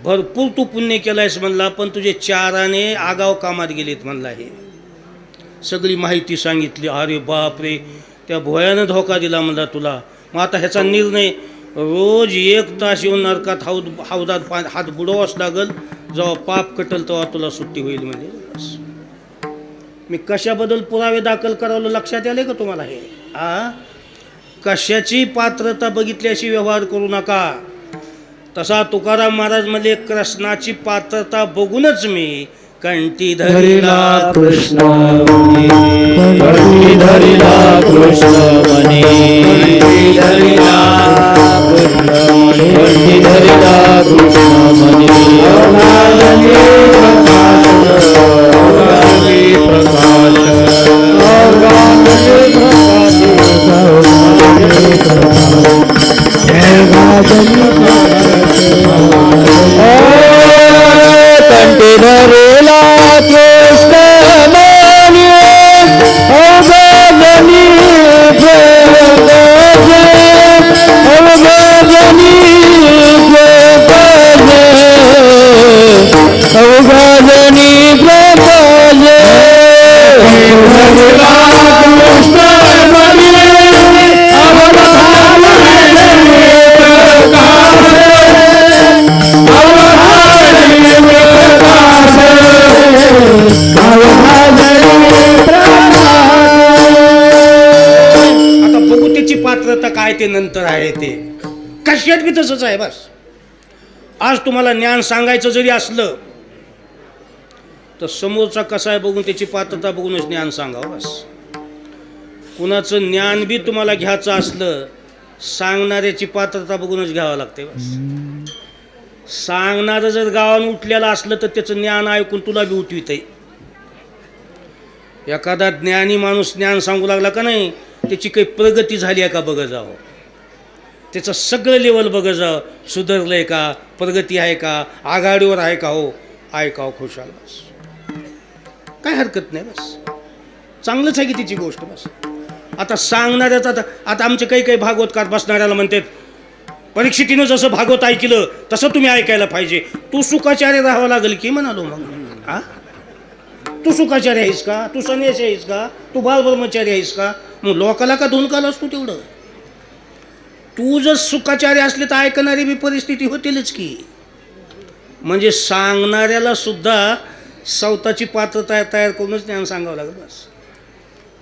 भरपूर तू पुण्य केलायस म्हणला, पण तुझे 4 आणे आगाव कामात गेलेत म्हणला. हे सगळी माहिती सांगितली. अरे बाप रे, त्या भोयानं धोका दिला म्हणला तुला. मग आता ह्याचा निर्णय, रोज 1 तास येऊन नरकात हौदात हात बुडवाच लागल. जेव्हा पाप कटल तेव्हा तुला सुट्टी होईल म्हणजे. बस मी कशाबद्दल पुरावे दाखल करावलं लक्षात आले का तुम्हाला. हे कशाची पात्रता बघितल्याशी व्यवहार करू नका. तसा तुकाराम महाराज म्हणजे कृष्णाची पात्रता बघूनच मी कंठी धरिला कृष्ण मनी, कंठी धरिला कृष्ण मनी, कंठी धरिला कृष्ण मनी, कंठी धरिला कृष्ण मनी. कंठी धरिला कृष्ण मनी, अवघाजनी जगजे, अवघाजनी जगजे, अवघाजनी जगजे. धरिला कृष्ण मनी, आता बघू त्याची पात्रता काय ते नंतर आहे. ते कशात बी तसंच आहे. बस आज तुम्हाला ज्ञान सांगायचं जरी असलं तर समोरचा कसा आहे बघून त्याची पात्रता बघूनच ज्ञान सांगावं. बस कुणाचं ज्ञान बी तुम्हाला घ्यायचं असलं सांगणाऱ्याची पात्रता बघूनच घ्यावं लागते. बस सांगणारं जर गावानं उठलेलं असलं तर त्याचं ज्ञान ऐकून तुला बी उठवितंय. एखादा ज्ञानी माणूस ज्ञान सांगू लागला का नाही, त्याची काही प्रगती झाली आहे का बघत जावं. त्याचं सगळं लेवल बघत जावं, सुधारलंय का, प्रगती आहे का, आघाडीवर आहे का. हो ऐकावं खुशाल. बस काय हरकत नाही. बस चांगलंच आहे की तिची गोष्ट. बस आता सांगणाऱ्याचा आता आमचे काही भागवतकार बसणाऱ्याला म्हणतात परीक्षितीनं जसं भागवत ऐकलं तसं तुम्ही ऐकायला पाहिजे. तू सुखाचार्य राहावं लागेल की म्हणालो मग. हा, तू सुखाचार्य आहेस का? तू संन्यासी आहेस का? तू बालब्रह्मचारी आहेस का? मग लोकाला का धुनकालास तू तेवढं? तू जर सुखाचार्य असले तर ऐकणारी बी परिस्थिती होतीलच की. म्हणजे सांगणाऱ्याला सुद्धा स्वतःची पात्रता तयार करूनच ज्ञान सांगावं लागेल बस.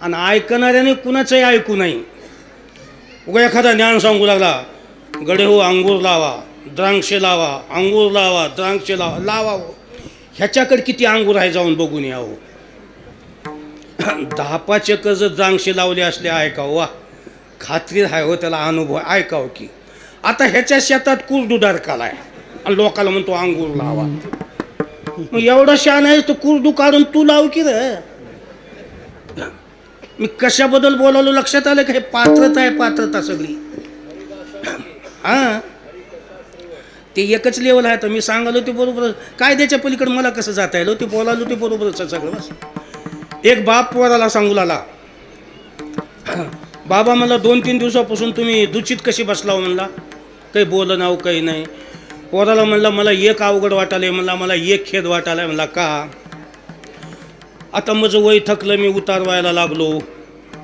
आणि ऐकणाऱ्याने कुणाचंही ऐकू नाही. उगा एखादा ज्ञान सांगू लागला, गडे हो अंगूर लावा, द्राक्षे लावा, अंगूर लावा, द्राक्षे लावा, लावा हो. ह्याच्याकडे किती अंगूर आहे जाऊन बघून या हो. 10-5 एकर जर द्राक्षे लावले असले ऐकावं, वा खात्री आहे हो, त्याला अनुभव ऐकावं की. आता ह्याच्या शेतात कुरडूदार कालाय आणि लोकाला म्हणतो अंगूर लावा. मग एवढा शान आहेस तर कुरडू काढून तू लाव की रे. मी कशाबद्दल बोलावलो लक्षात आलं का? हे पात्रता आहे, पात्रता सगळी. हां, ते एकच लेवल आहे. तर मी सांगालो ते बरोबर, कायद्याच्या पलीकडे मला कसं जाता येईल ते बोलालो ते बरोबरच आहे सगळं बस. एक बाप पोराला सांगू लागला, बाबा मला 2-3 दिवसापासून तुम्ही दूषित कशी बसलाव म्हणला, काही बोल नाव काही नाही. पोराला म्हणला मला एक अवघड वाटायला म्हणला, मला एक खेद वाटायला म्हणला. का? आता माझं वय थकलं, मी उतार व्हायला लागलो.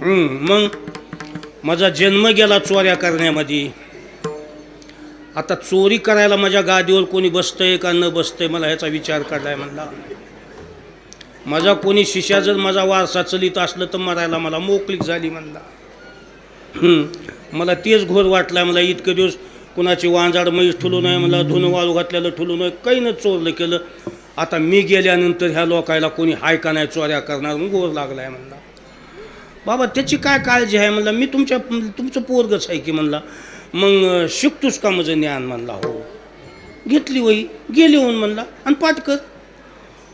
मग माझा जन्म गेला चोऱ्या करण्यामध्ये. आता चोरी करायला माझ्या गादीवर कोणी बसतंय का न बसतंय मला ह्याचा विचार करायला म्हणला. माझा कोणी शिष्या जर माझा वारसा चलित असलं तर मरायला मला मोकळीक झाली म्हणला. मला तेच घोर वाटला. मला इतके दिवस कुणाची वांजाड म्हैस ठुलू नये मला, धुणं वाळू घातलेलं ठुलू नये, काही न चोरलं केलं. आता मी गेल्यानंतर ह्या लोकायला कोणी हाय का नाही चोऱ्या करणार म्हणून घोर लागलाय म्हणला. बाबा त्याची काय काळजी आहे म्हणला, मी तुमचं पोरगच आहे की म्हणला. मग शिकतोस का माझं ज्ञान म्हणला. हो. घेतली वही, गेली होऊन म्हणला आणि पाठ कर.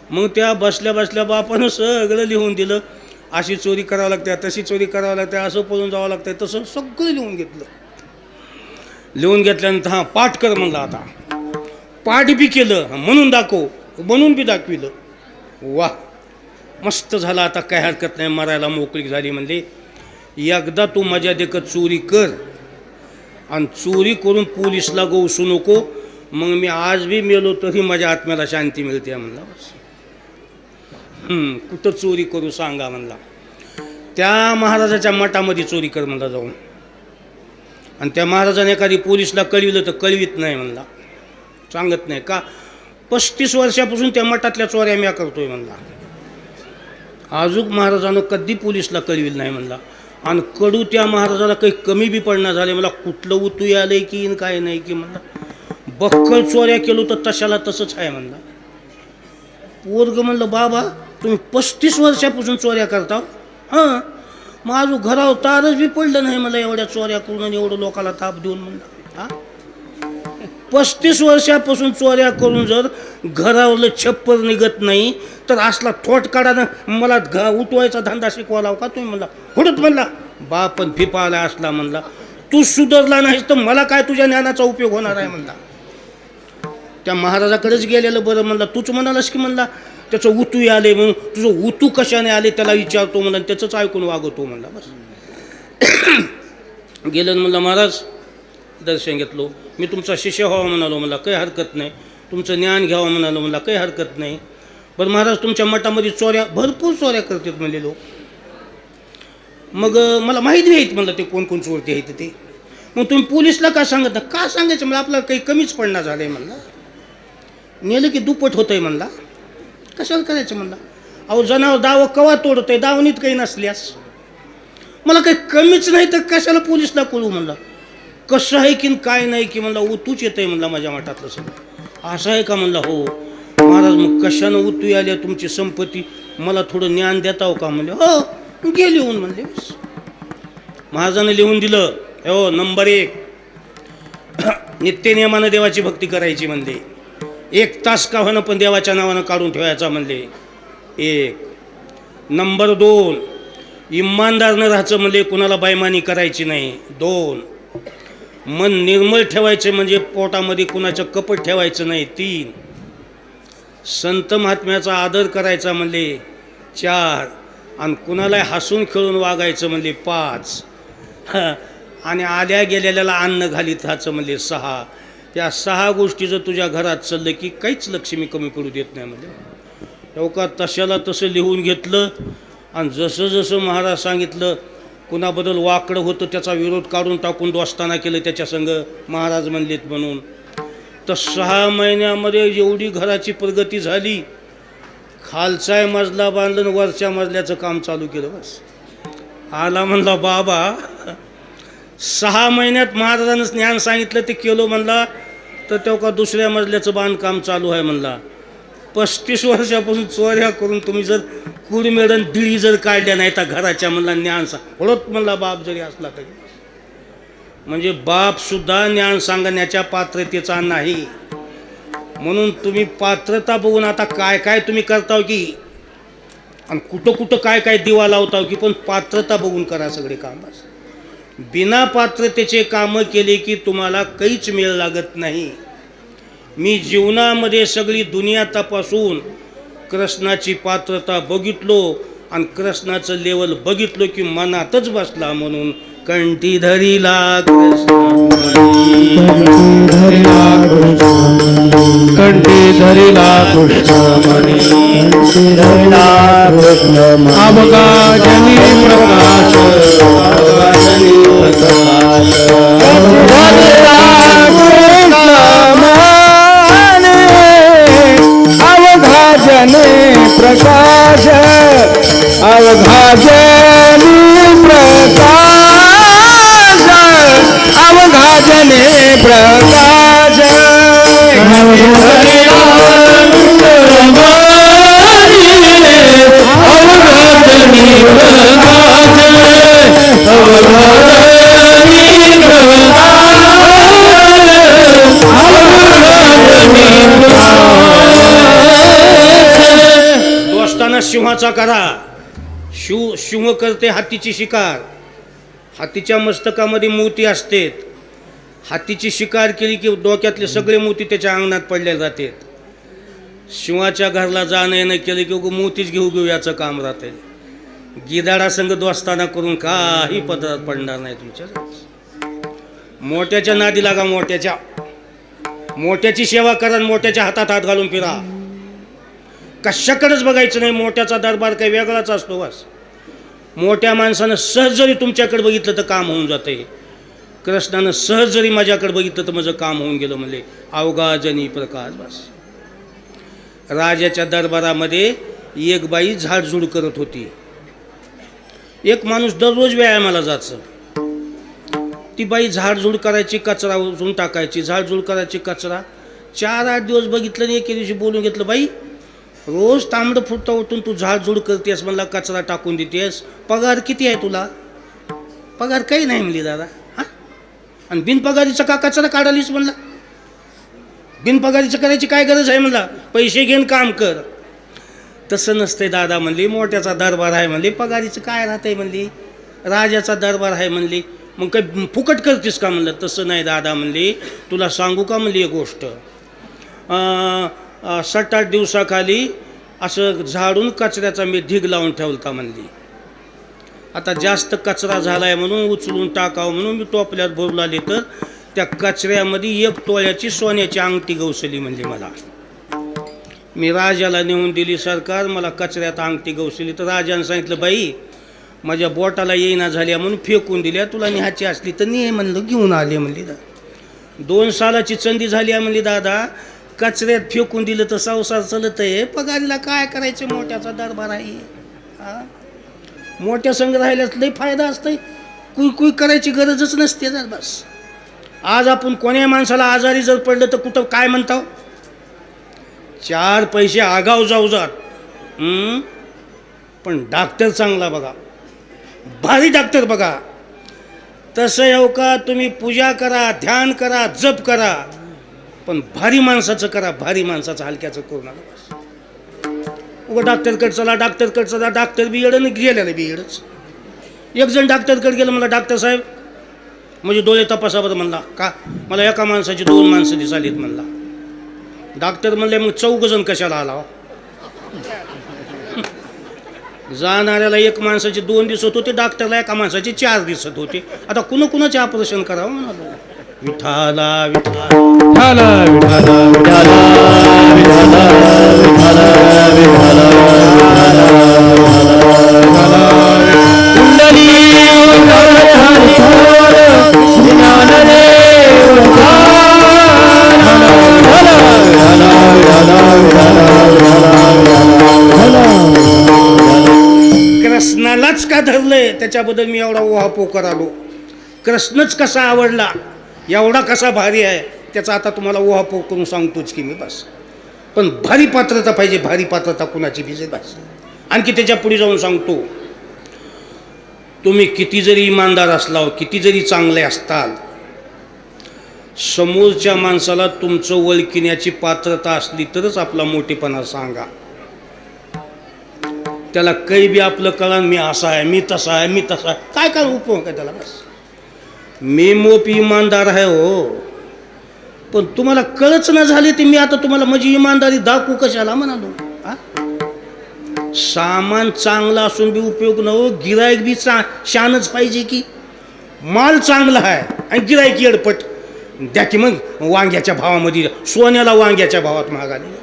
मग त्या बसल्या बसल्या बापानं सगळं लिहून दिलं. अशी चोरी करावं लागते, तशी चोरी करावं लागते, असं पळून जावं लागतं, तसं सगळं लिहून घेतलं. लिहून घेतल्यानंतर हां पाठ कर म्हणला. आता पाठ बी केलं, म्हणून दाखव, बनून बी दाखविलं. वा मस्त झालं. आता काय हरकत नाही, मरायला मोकळीक झाली म्हणले. एकदा तू माझ्या देखत चोरी कर आणि चोरी करून पोलिसला गवसू नको, मग मी आज बी मेलो तरी माझ्या आत्म्याला शांती मिळते म्हणला. बस कुठं चोरी करू सांगा म्हणला. त्या महाराजाच्या मठामध्ये चोरी कर म्हणला जाऊन. आणि त्या महाराजाने एखादी पोलिसला कळविलं तर कळवित नाही म्हणला, सांगत नाही का. 35 वर्षापासून त्या मठातल्या चोऱ्या म्या करतोय म्हणला. अजून महाराजानं कधी पोलिसला कळविलं नाही म्हणला. आणि कडू त्या महाराजाला काही कमी बी पडणार झाले मला, कुठलं उतू आलंय की काय नाही की म्हणला. बक्कल चोऱ्या केलो तर तशाला तसंच आहे म्हणला. पोरग म्हणलं बाबा तुम्ही 35 वर्षापासून चोऱ्या करता. हां, मग अजून घरावर तारच बी पडलं नाही मला एवढ्या चोऱ्या करून आणि एवढं लोकाला ताप देऊन म्हणलं. हां, 35 वर्षापासून चोऱ्या करून जर घरावरलं छप्पर निघत नाही तर असला थोटकाडानं मला उठवायचा धंदा शिकवा लाव का तुम्ही म्हणला. हुडत म्हणला बापन फिपाला असला म्हणला. तू सुधारला नाहीस तर मला काय तुझ्या ज्ञानाचा उपयोग होणार आहे म्हणला. त्या महाराजाकडेच गेलेलं बरं म्हणला. तूच म्हणालास की म्हणला त्याचं उतू आले म्हणून, तुझं उतू कशाने आले त्याला विचारतो म्हणला, त्याचंच ऐकून वागवतो म्हणला. बस गेलं म्हणला महाराज दर्शन घेतलो, मी तुमचा शिष्य व्हावा म्हणालो मला, काही हरकत नाही. तुमचं ज्ञान घ्यावं म्हणालो मला, काही हरकत नाही. बरं महाराज तुमच्या मठामध्ये चोऱ्या भरपूर चोऱ्या करतात म्हणले लोक. मग मला माहिती नाहीत म्हणलं ते कोण कोण चोरते आहेत ते. मग तुम्ही पोलिसला का सांगत ना, का सांगायचं मला, आपल्याला काही कमीच पडणार झालं आहे म्हणला. नेलं की दुप्पट होतं आहे म्हणला, कशाला करायचं म्हणला. अहो जनावर दावं कवा तोडत आहे, दावणीत काही नसल्यास. मला काही कमीच नाही तर कशाला पोलिसला कळू म्हणला. कसं आहे की काय नाही की म्हणला, उतूच येतं आहे म्हणला माझ्या मठातलं सगळं. असं आहे का म्हणला. हो महाराज मग कशानं उतू आल्या तुमची संपत्ती, मला थोडं ज्ञान देता हो का म्हणले. हो गे लिहून म्हणले. बस महाराजानं लिहून दिलं. हो नंबर 1 नित्यनियमानं देवाची भक्ती करायची म्हणले. 1 तास का होणं पण देवाच्या नावानं काढून ठेवायचा म्हणले. 1 नंबर 2 इमानदारनं राहायचं म्हणले, कुणाला बैमानी करायची नाही. 2 मन निर्मळ ठेवायचे म्हणजे पोटामध्ये कुणाचं कपट ठेवायचं नाही. 3 संत महात्म्याचा आदर करायचा म्हणले. 4 आणि कुणाला हसून खेळून वागायचं म्हणले. 5 आणि आल्या गेलेल्याला अन्न घालीत राहायचं म्हणले 6. त्या 6 गोष्टी जर तुझ्या घरात चाललं की काहीच लक्ष्मी कमी पडू देत नाही म्हणजे. तेव्हा तशाला तसं लिहून घेतलं आणि जसं जसं महाराज सांगितलं कुणाबद्दल वाकडं होतं त्याचा विरोध काढून टाकून दोस्ताना केलं त्याच्या संग महाराज म्हणलेत म्हणून. तर 6 महिन्यामध्ये एवढी घराची प्रगती झाली. खालचा मजला बांधलं आणि वरच्या मजल्याचं काम चालू केलं. बस आला म्हणला बाबा 6 महिन्यात महाराजानं ज्ञान सांगितलं ते केलं म्हणला. तर तेव्हा दुसऱ्या मजल्याचं बांधकाम चालू आहे म्हणला. 35 वर्षापासून चोऱ्या करून तुम्ही जर कुडमेडन दिळी जर काढल्या नाही तर घराच्या म्हणला ज्ञान सांग ओळख म्हणला बाप जरी असला तरी. म्हणजे बापसुद्धा ज्ञान सांगण्याच्या पात्रतेचा नाही. म्हणून तुम्ही पात्रता बघून आता काय काय तुम्ही करताव की आणि कुठं कुठं काय काय दिवा लावताव की पण पात्रता बघून करा सगळे काम. बिना पात्रतेचे कामं केले की तुम्हाला काहीच मेळ लागत नाही. मी जीवनामध्ये सगळी दुनिया तपासून कृष्णाची पात्रता बघितलो आणि कृष्णाचं लेवल बघितलो की मनातच बसला. म्हणून कंठी धरीला कंठी धरिला कृष्णमणी अवघा जनी प्रकाश अवघा जनी प्रकाश अवघा जनी प्रकाश अवघा जनी प्रकाश दोस्ताना सिंहाचा करा. सिंह करते हातीची शिकार. हातीच्या मस्तकामध्ये मोती असते. हातीची शिकार केली की डोक्यातले सगळे मोती त्याच्या अंगणात पडले जाते. सिंहाच्या घरला जाणं येणं केलं की मोतीच घेऊ याचं काम राहते. गिधाडा संघ दोस्ताना करून काही पदरात पडणार नाही तुमच्या. मोठ्याच्या नादी लागा. मोठ्याची सेवा करा. मोठ्याच्या हातात हात घालून फिरा. कशाकडेच बघायचं नाही. मोठ्याचा दरबार काही वेगळाच असतो. बस मोठ्या माणसानं सहज जरी तुमच्याकडे बघितलं तर काम होऊन जाते. कृष्णानं सहज जरी माझ्याकडे बघितलं तर माझं काम होऊन गेलं म्हणले अवघा जनी प्रकाश. बस राजाच्या दरबारामध्ये एक बाई झाडझूड करत होती. एक माणूस दररोज व्यायामाला जायचं. ती बाई झाडझूड करायची, कचरा उचलून टाकायची, झाडझूड करायची, कचरा. 4-8 दिवस बघितलं नाही. एके दिवशी बोलून घेतलं बाई रोज तांबडं फुटता उठून तू झाडझूड करतेस म्हणला, कचरा टाकून देतेस, पगार किती आहे तुला? पगार काही नाही म्हणली दादा. हां आणि बिनपगारीचं का कचरा काढालीस म्हणला? बिनपगारीचं करायची काय गरज आहे म्हणला, पैसे घेऊन काम कर. तसं नसते दादा म्हणली, मोठ्याचा दरबार आहे म्हणली, पगारीचं काय राहतंय म्हणली, राजाचा दरबार आहे म्हणली, मग काही फुकट करतेस का म्हणलं. तसं नाही दादा म्हणली, तुला सांगू का म्हणली एक गोष्ट. 7-8 दिवसाखाली असं झाडून कचऱ्याचा मी ढीग लावून ठेवलता म्हणली. आता जास्त कचरा झाला आहे म्हणून उचलून टाकावं म्हणून मी टोपल्यात भरू लागले तर त्या कचऱ्यामध्ये 1 तोळ्याची सोन्याची अंगठी गवसली म्हणली मला. मी राजाला नेऊन दिली, सरकार मला कचऱ्यात अंगठी गवसली. तर राजाने सांगितलं बाई माझ्या बोटाला येईना झाल्या म्हणून फेकून दिल्या, तुला न्यायची असली तर ने म्हणलं घेऊन आले म्हणली. 2 सालाची चंदी झाली आहे म्हणली दादा, कचऱ्यात फेकून दिलं तर संसार चालत आहे, पगारीला काय करायचं, मोठ्याचा दरबार आहे. मोठ्या संघ राहिल्यास लई फायदा असतंय, कुई करायची गरजच नसते. जर बस आज आपण कोण्या माणसाला आजारी जर पडलं तर कुठं काय म्हणतो, 4 पैसे आगाव जाऊ जात, पण डॉक्टर चांगला बघा, भारी डॉक्टर बघा. तसं येऊ का तुम्ही पूजा करा, ध्यान करा, जप करा, पण भारी माणसाचं करा, भारी माणसाचं हलक्याचं करू नका. उगा डॉक्टरकडे चला, डॉक्टरकडे चला, डॉक्टर बी येडं नाही गेलेलं बी येडंच. एक जण डॉक्टरकडे गेलं, म्हणला डॉक्टर साहेब म्हणजे डोळे तपासा बरं. म्हणला का, मला एका माणसाची 2 माणसं दिसालीत म्हणला. डॉक्टर म्हणले मग 4 जण कशाला आला? जाणाऱ्याला एक माणसाचे 2 दिसत होते, डॉक्टरला एका माणसाचे 4 दिसत होते. आता कुणाचे ऑपरेशन करावं म्हणालो. विठाला विठा विठाला विठाला विठाला विठाला विठाला कुंडली कृष्णालाच का धरलंय त्याच्याबद्दल मी एवढा उहापोह आलो. कृष्णच कसा आवडला, एवढा कसा भारी आहे त्याचा आता तुम्हाला उहापोह करून सांगतोच की मी. बस पण भारी पात्रता पाहिजे, भारी पात्रता कुणाची भिजे. बस आणखी त्याच्या पुढे जाऊन सांगतो, तुम्ही किती जरी इमानदार असला, किती जरी चांगले असताल, समोरच्या माणसाला तुमचं ओळखण्याची पात्रता असली तरच आपला मोठेपणा सांगा. त्याला काही बी आपलं कळण, मी असा आहे, मी तसा आहे, मी तसा आहे, काय काय उपयोग आहे त्याला. बस मी मोप इमानदार आहे हो, पण तुम्हाला कळच न झाले ते मी आता तुम्हाला माझी इमानदारी दाखवू कशाला म्हणालो. सामान चांगला असून बी उपयोग न हो, गिरायक बी शानच पाहिजे की. माल चांगला आहे आणि गिरायक येडपट, द्या की मग वांग्याच्या भावामध्ये, सोन्याला वांग्याच्या भावात मागाले.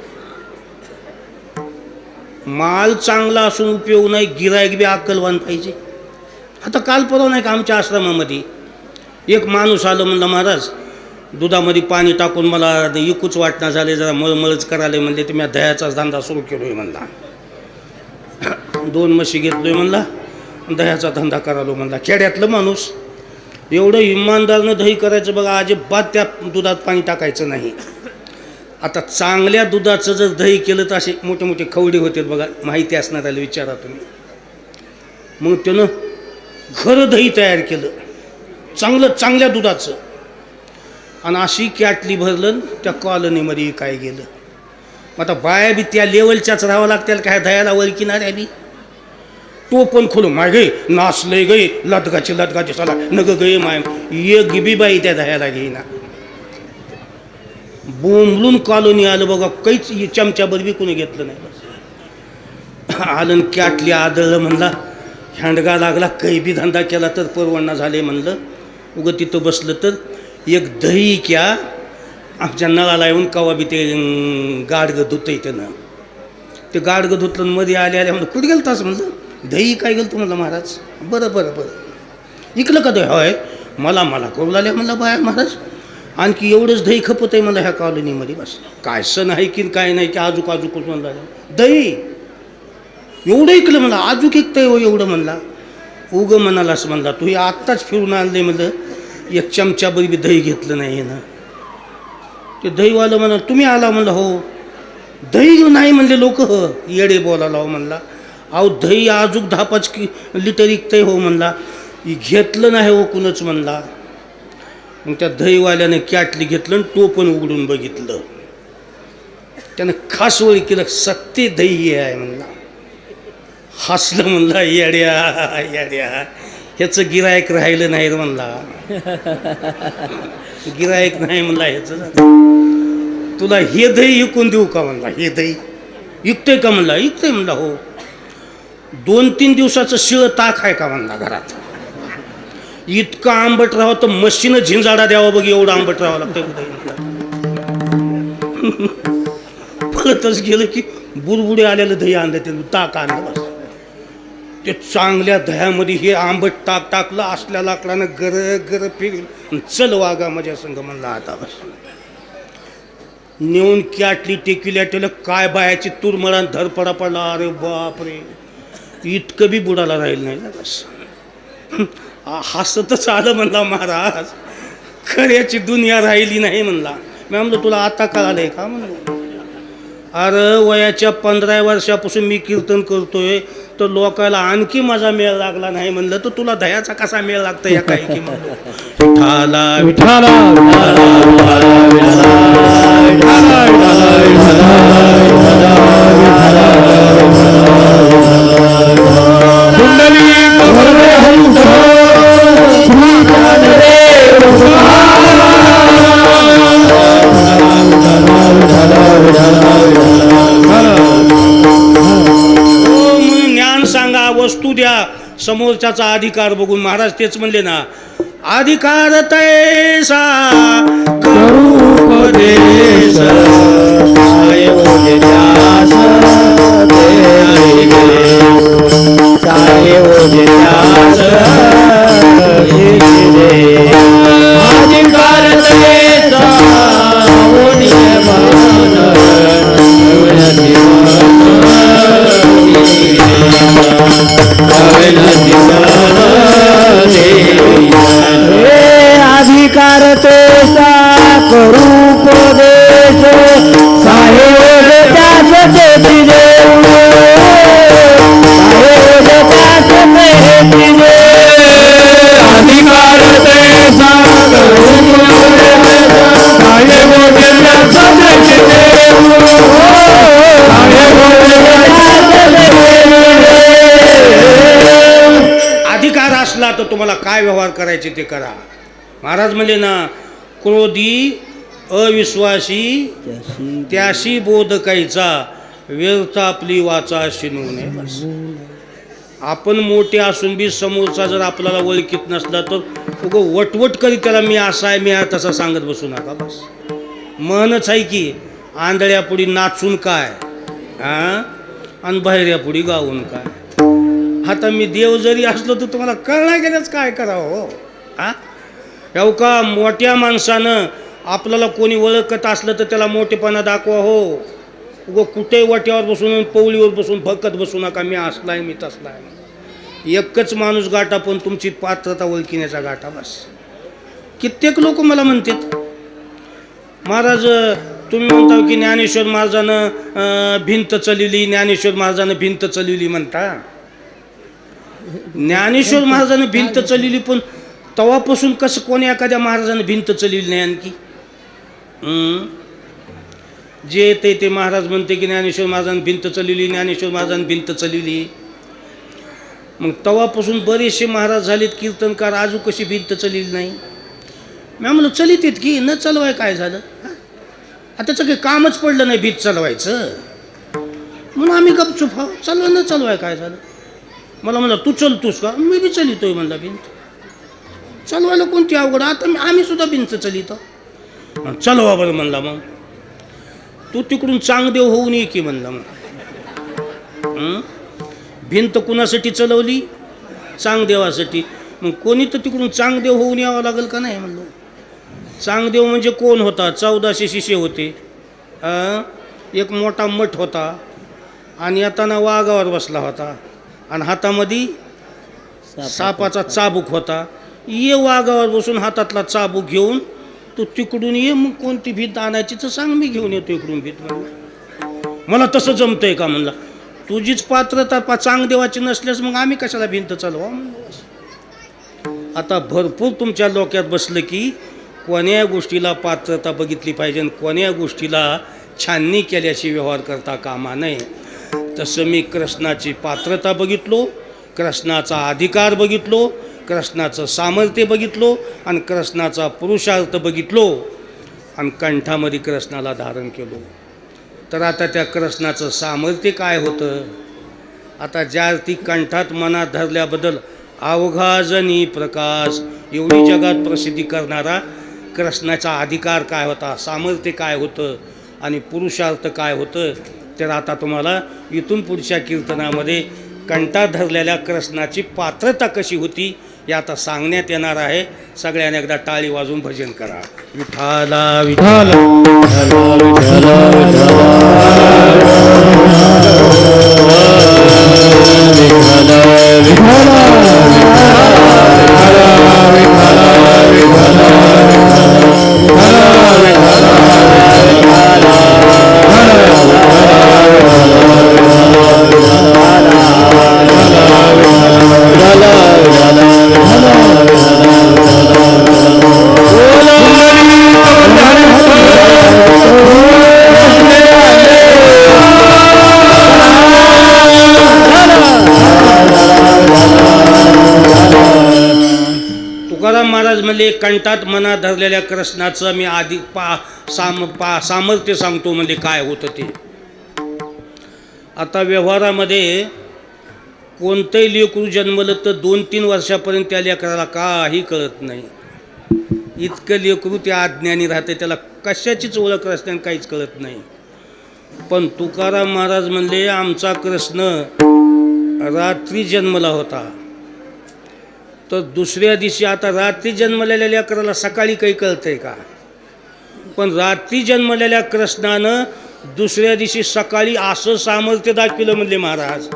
माल चांगला असून उपयोग नाही, गिरायक बी अक्कलवान पाहिजे. आता काल परवा नाही का आमच्या आश्रमामध्ये एक माणूस आलं, म्हणलं महाराज दुधामध्ये पाणी टाकून मला इकूच वाटणं झाले, जरा मळमळच करायला म्हणले, तर मी दह्याचाच धंदा सुरू केलोय म्हणला. 2 म्हशी घेतलोय म्हणला, दह्याचा धंदा करालो म्हणला. खेड्यातलं माणूस एवढं इमानदारनं दही करायचं बघा, अजिबात त्या दुधात पाणी टाकायचं नाही. आता चांगल्या दुधाचं जर दही केलं तर असे मोठे मोठे खवडे होते बघा, माहिती असणाऱ्याला विचारा तुम्ही. मग त्यानं घरं दही तयार केलं चांगल्या दुधाचं, आणि अशी कॅटली भरलं त्या कॉलनीमध्ये काय गेलं. आता बाया बी त्या लेवलच्याच राहावं लागतील काय, दह्याला वळकिणाऱ्या बी. तो पण खोलून माय गे नाचलंय गे, लदगाची साला नग गे माय, एक बी बाई त्या दह्याला घेईना. बोंबलून कॉलोनी आलं बघा, काहीच चमच्याभर बी कोणी घेतलं नाही. बस आलं कॅटली आदळलं म्हणला, हँडगा लागला, काही बी धंदा केला तर परवडना झाले म्हणलं. उगं तिथं बसलं तर एक दही क्या आमच्या नळाला येऊन कवा बी ते गाडगं धुतंय त्यानं, ते गाडगं धुतलं मध्ये आले म्हणलं कुठे गेलं तास म्हणलं, दही काय गेलं म्हणलं महाराज. बरं इकलं का दही, होय मला करू लागले म्हणलं बाया महाराज, आणखी एवढंच दही खपत आहे मला ह्या कॉलनीमध्ये. बस काय सण आहे की काय नाही की आजूक म्हणला दही एवढं ऐकलं म्हणलं, आजूक ऐकतंय हो एवढं म्हणला. उगं म्हणालास म्हणला, तू हे आत्ताच फिरून आणले म्हणलं, एक चमच्याभर बी दही घेतलं नाही ना. ते दहीवालं म्हणा तुम्ही आला म्हणलं, हो दही नाही म्हणले लोक, येडे बोलायला हो म्हणला. अहो दही आजूक 10-5 लिटर विकतंय हो म्हणला, घेतलं नाही हो कुणच म्हणला. मग त्या दहीवाल्याने कॅटली घेतलं आणि तो पण उघडून बघितलं. त्यानं खास वळी केलं, सत्य दही आहे म्हणला. हसलं म्हणला, येड्या ह्याचं गिरायक राहिलं नाही रे म्हणला, गिरायक नाही म्हणला ह्याचं. तुला हे दही विकून देऊ का म्हणला, हे दही विकतंय का म्हणला, विकतंय म्हणला. हो 2-3 दिवसाचं शिळं ताक आहे का म्हणला घरात, इतकं आंबट राहावं तर मशीनं झिंजाडा द्यावा बघ, एवढं आंबट राहावं लागतं. परतच गेलं की बुरबुडे आलेलं दही आणलं, ते ताक आणलं. बस ते चांगल्या दह्यामध्ये हे आंबट ताक टाकलं, असल्या लाकडानं गर फिरलं, चल वागा माझ्या संग म्हणला आता. बस नेऊन कॅटली टेकिल्या त्याला काय बायाची तुरमळान धरपडा पडला. अरे बापरे, इतकं बी बुडाला राहील नाही. बस हसतच आलं म्हणला महाराज, खऱ्याची दुनिया राहिली नाही म्हणला. मी म्हणलं तुला आता कळालंय का म्हणलं. अरे वयाच्या 15 वर्षापासून मी कीर्तन करतोय, तर लोकाला आणखी माझा मेळ लागला नाही म्हणलं, तर तुला दह्याचा कसा मेळ लागतं या काही की म्हणलं. विठाला विठाला ज्ञान सांगा वस्तू द्या समोरच्याचा अधिकार बघून. महाराज तेच म्हणले ना, अधिकार तैसा करू उपदेश अधिकार तेसा करू उपदेश साहेब त्यास देती देऊ साहेब त्यास देती देऊ अधिकार तेसा करू उपदेश साहेब त्यास देती देऊ साहेब त्यास देती देऊ. अधिकार असला तर तुम्हाला काय व्यवहार करायचे ते करा. महाराज म्हणले ना, क्रोधी अविश्वासी त्याशी बोधकायचा व्यर्थ आपली वाचा शिनू नये. बस. आपण मोठे असून बी समोरचा जर आपल्याला ओळखीत नसला तर उगं वटवट करीत त्याला मी असा आहे मी आहे तसा सांगत बसू नका. बस म्हणच आहे की आंधळ्यापुढी नाचून काय आणि बाहेऱ्यापुढी गाऊन काय. आता मी देव जरी असलो तर तुम्हाला कळणार गेल्याच काय करावं हो. हो का, मोठ्या माणसानं आपल्याला कोणी ओळखत असलं तर त्याला मोठेपणा दाखवा हो. उगं कुठे वाट्यावर बसून पौळीवर बसून फकत बसू नका मी असलाय मी तसलाय. एकच माणूस गाठा पण तुमची पात्रता ओळखण्याचा गाठा. बस. कित्येक लोक मला म्हणतात, महाराज तुम्ही म्हणता की ज्ञानेश्वर महाराजानं भिंत चलवली, ज्ञानेश्वर महाराजानं भिंत चलवली म्हणता. ज्ञानेश्वर महाराजानं भिंत चलवली पण तेव्हापासून कसं कोणी एखाद्या महाराजानं भिंत चलवली नाही आणखी. जे येते ते महाराज म्हणते की ज्ञानेश्वर महाराजांनी भिंत चलवली, ज्ञानेश्वर महाराजांनी भिंत चलवली. मग तेव्हापासून बरेचसे महाराज झालेत कीर्तनकार, आजू कशी भिंत चलवली नाही. मी म्हणलं चलित येत की न चलवाय काय झालं. आता त्याचं काही कामच पडलं नाही भिंत चालवायचं म्हणून आम्ही गपचूप हा चालवा न चालवाय काय झालं. मला म्हणलं तू चलतोस का, मी बी चलितोय म्हणला भिंत. चालवायला कोणती अवघड, आता आम्ही सुद्धा भिंत चलितो. चलवा बरं म्हणला. मग तू तिकडून चांगदेव होऊन ये की म्हणला. मग भिंत कुणासाठी चलवली, चांगदेवासाठी. मग कोणी तर तिकडून चांगदेव होऊन यावं लागेल का नाही म्हणलं. चांगदेव म्हणजे कोण होता, 1400 शिष्य होते. एक मोठा मठ होता आणि येताना वाघावर बसला होता आणि हातामध्ये सापाचा चाबूक होता. ये वाघावर बसून हातातला चाबूक घेऊन तू तिकडून ये, मग कोणती भीत आणायची तर सांग मी घेऊन येतो इकडून भीत. म्हणलं मला तसं जमतंय का म्हणला. तुझीच पात्रता चांगदेवाची नसल्यास मग आम्ही कशाला भिंत चालवा. आता भरपूर तुमच्या डोक्यात बसलं की कोण्या गोष्टीला पात्रता बघितली पाहिजे आणि कोण्या गोष्टीला छाननी केल्याशी व्यवहार करता कामा नये. तसं मी कृष्णाची पात्रता बघितलो, कृष्णाचा अधिकार बघितलो, कृष्णाचं सामर्थ्य बघितलो आणि कृष्णाचा पुरुषार्थ बघितलो आणि कंठामध्ये कृष्णाला धारण केलो. तर आता त्या कृष्णाचं सामर्थ्य काय होतं. आता ज्या ती कंठात मनात धरल्याबद्दल अवघा जनी प्रकाश एवढी जगात प्रसिद्धी करणारा कृष्णाचा अधिकार काय होता, सामर्थ्य काय होतं आणि पुरुषार्थ काय होतं. तर आता तुम्हाला इथून पुढच्या कीर्तनामध्ये कंठात धरलेल्या कृष्णाची पात्रता कशी होती हे आता सांगण्यात येणार आहे. सगळ्यांनी एकदा टाळी वाजून भजन करा. विठाला विठाला तुकाराम महाराज म्हणले कंठात मनात धरलेल्या कृष्णाचं मी आधी सामर्थ्य सांगतो म्हणजे काय होतं ते. आता व्यवहारामध्ये कोणतंही लेकरू जन्मलं तर 2-3 वर्षापर्यंत त्या लेकराला काही कळत नाही. इतकं लेकरू त्या अज्ञानी राहते, त्याला कशाचीच ओळख असते काहीच कळत नाही. पण तुकाराम महाराज म्हणले आमचा कृष्ण रात्री जन्मला होता, तर दुसऱ्या दिवशी आता रात्री जन्मलेल्या लेकराला सकाळी काही कळतंय का? पण रात्री जन्मलेल्या कृष्णानं दुसऱ्या दिवशी सकाळी असं सामर्थ्य दाखविलं म्हणले महाराज.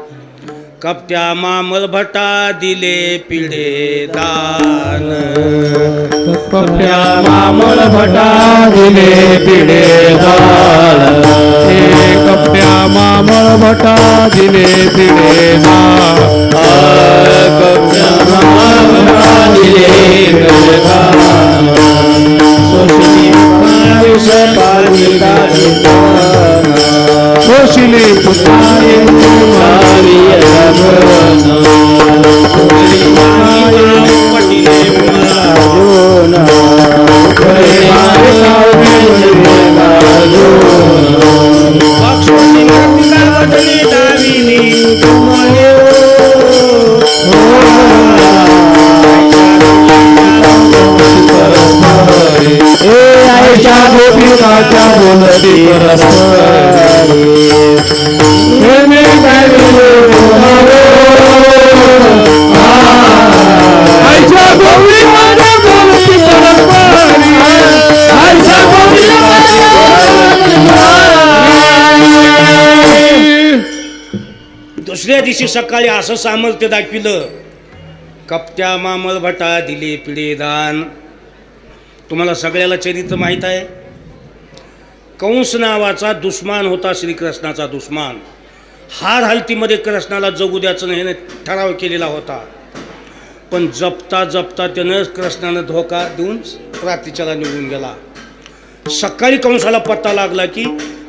कपट्या मामल भटा दिले पिढे दान, कपट्या मामल भटा दिले पिढे दान, कपट्या मामल भटा दिले पिढे दान, कपट्या मामल भटा दिले पिढे दान, सोशिली पुतारी आयशा गोपिकाच्या बोलती परस्परी, आयशा गोपिकाच्या बोलती परस्परी, आयशा दुसऱ्या दिवशी सकाळी असं सामर्थ्य दाखविलं. कपट्या मामल भटा दिले पिढे दान. तुम्हाला सगळ्याला चरित्र माहीत आहे. कंस नावाचा दुश्मन होता, श्रीकृष्णाचा दुश्मन. हार हालतीमध्ये कृष्णाला जगू द्यायचं नाही ठराव केलेला होता. पण जपता जपता त्यानं कृष्णानं धोका देऊन रात्रीच्याला निघून गेला. सकाळी कंसाला पत्ता लागला की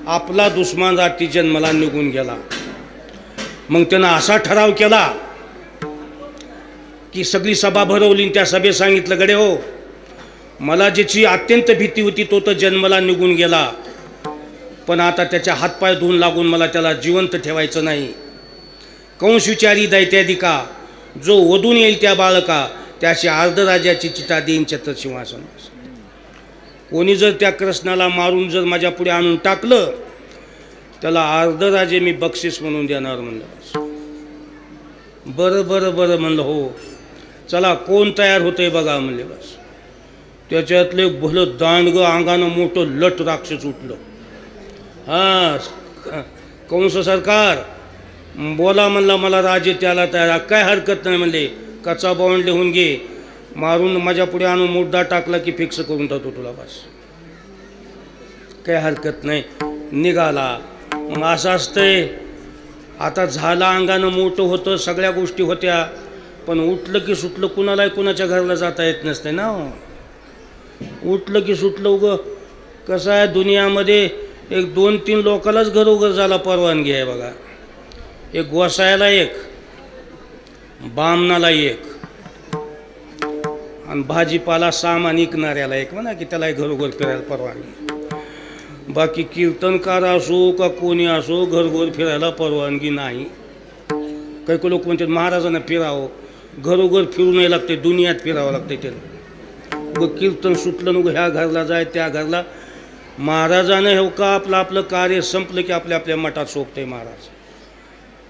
आपला दुश्मन रात्री जन्माला निघून गेला. मग त्यानं असा ठराव केला की सगळी सभा भरवली. त्या सभेत सांगितलं, गडे हो, मला ज्याची अत्यंत भीती होती तो तर जन्माला निघून गेला, पण आता त्याच्या हातपाय धुवून लागून मला त्याला जिवंत ठेवायचं नाही. कंस विचारी दैत्यादिका, जो वधून येईल त्या बाळका त्याशी अर्धराज्याची चिता देईन छत्र सिंहासन. कोणी जर त्या कृष्णाला मारून जर माझ्या पुढे आणून टाकलं त्याला अर्धराजे मी बक्षीस म्हणून देणार म्हणलं. बरं बरं बरं म्हणलं, हो चला कोण तयार होतंय बघा म्हणले. बस त्याच्यातले भलं दांडगं अंगानं मोठं लट राक्षस उठलं. हां, कंस सरकार बोला म्हणला, मला राजे त्याला तयार, काय हरकत नाही म्हणले. कच्चा बावंड लिहून घे, मारून माझ्या पुढे आणून मुद्दा टाकला की फिक्स करून टाकतो तुला, बस काय हरकत नाही. निघाला. मग असं असतंय, आता झालं अंगानं मोठं होतं, सगळ्या गोष्टी होत्या, पण उठलं की सुटलं कुणालाही कुणाच्या घराला जाता येत नसते ना. उठलं की सुटलं उगं कसं आहे, दुनियामध्ये 1-2-3 लोकांनाच घरोघर झाला परवानगी आहे बघा. एक गोसायाला, एक बामणाला, एक आणि भाजीपाला सामान विकणाऱ्याला एक, म्हणा की त्याला घरोघर फिरायला परवानगी. बाकी कीर्तनकार असो का कोणी असो घरोघर फिरायला परवानगी नाही. काही लोक म्हणतात महाराजांना फिरावं, घरोघर फिरू नाही लागते, दुनियात फिरावं लागते. त्याला कीर्तन सुटलं नको ह्या घरला जाय त्या घरला. महाराजानं हे का आपलं आपलं कार्य संपलं की आपल्या आपल्या मठात सोपते महाराज.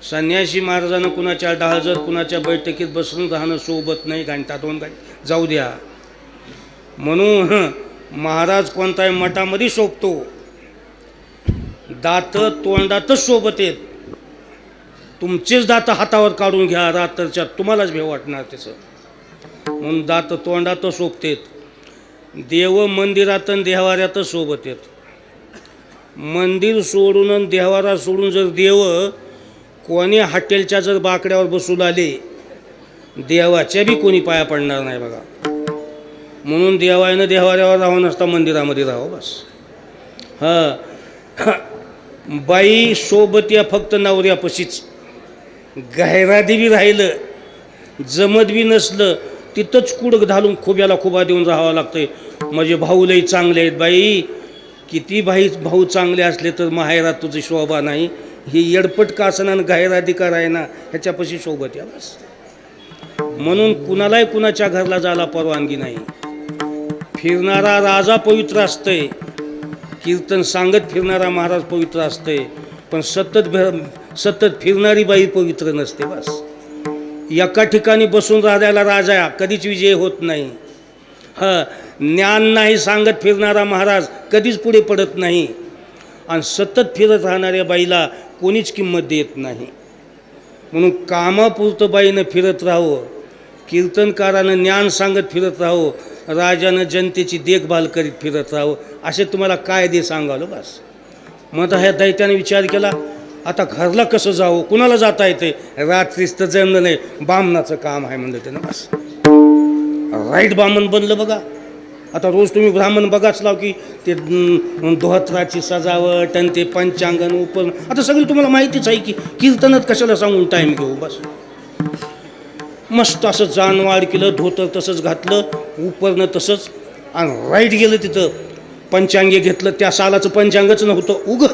संन्यासी महाराजानं कुणाच्या डहाळजर कुणाच्या बैठकीत बसून राहणं सोबत नाही, घंटातून जाऊ द्या म्हणून महाराज कोणताही मठामध्ये शोभतो. दात तोंडातच सोबत येत. तुमचेच दात हातावर काढून घ्या, रात्रच्या तुम्हालाच भेव वाटणार त्याचं. म्हणून दात तोंडातच शोभतेत. देव मंदिरात आणि देवाऱ्यातच सोबत येत. मंदिर सोडून आणि देवारा सोडून जर देव कोणी हॉटेलच्या जर बाकड्यावर बसून आले, देवाच्या बी कोणी पाया पडणार नाही बघा. म्हणून देवानं देवाऱ्यावर राहून नसता मंदिरामध्ये राहावं बस. हां, बाई सोबत या फक्त नवऱ्यापाशीच. गैरादी बी राहिलं, जमत बी नसलं तिथंच कुडक घालून खुब्याला खुबा देऊन राहावं लागतंय. म्हणजे भाऊ लई चांगले आहेत बाई. किती भाऊ चांगले असले तर माहेरात तुझी शोभा नाही, ही येडपट कासना गैरअधिकार आहे ना ह्याच्यापाशी सोबत या बस. म्हणून कुणालाही कुणाच्या घरला जायला परवानगी नाही. फिरणारा राजा पवित्र असतंय, कीर्तन सांगत फिरणारा महाराज पवित्र असतंय, पण सतत फिरणारी बाई पवित्र नसते बस. एका ठिकाणी बसून राहायला राजा कधीच विजय होत नाही. ज्ञान नाही सांगत फिरणारा महाराज कधीच पुढे पडत नाही. आणि सतत फिरत राहणाऱ्या बाईला कोणीच किंमत देत नाही. म्हणून कामापुरतं बाईनं फिरत राहावं, कीर्तनकारानं ज्ञान सांगत फिरत राहावं, राजानं जनतेची देखभाल करीत फिरत राहावं. असे तुम्हाला कायदे सांगालो बस. मग ह्या दैत्याने विचार केला, आता घरला कसं जावं, कुणाला जाता येते, रात्रीच तर जमलं नाही, बामणाचं काम आहे म्हणलं त्यानं बस. राईट बामण बनलं बघा. आता रोज तुम्ही ब्राह्मण बघाच लाव की ते धोत्राची सजावट आणि ते पंचांगण उपर, आता सगळी तुम्हाला माहितीच आहे की. कीर्तनात कशाला सांगून टाईम घेऊ बस. मस्त असं जानवाड केलं, धोतर तसंच घातलं, उपरनं तसंच, आणि राईट गेलं तिथं. पंचांगे घेतलं, त्या सालाचं पंचांगच नव्हतं, उग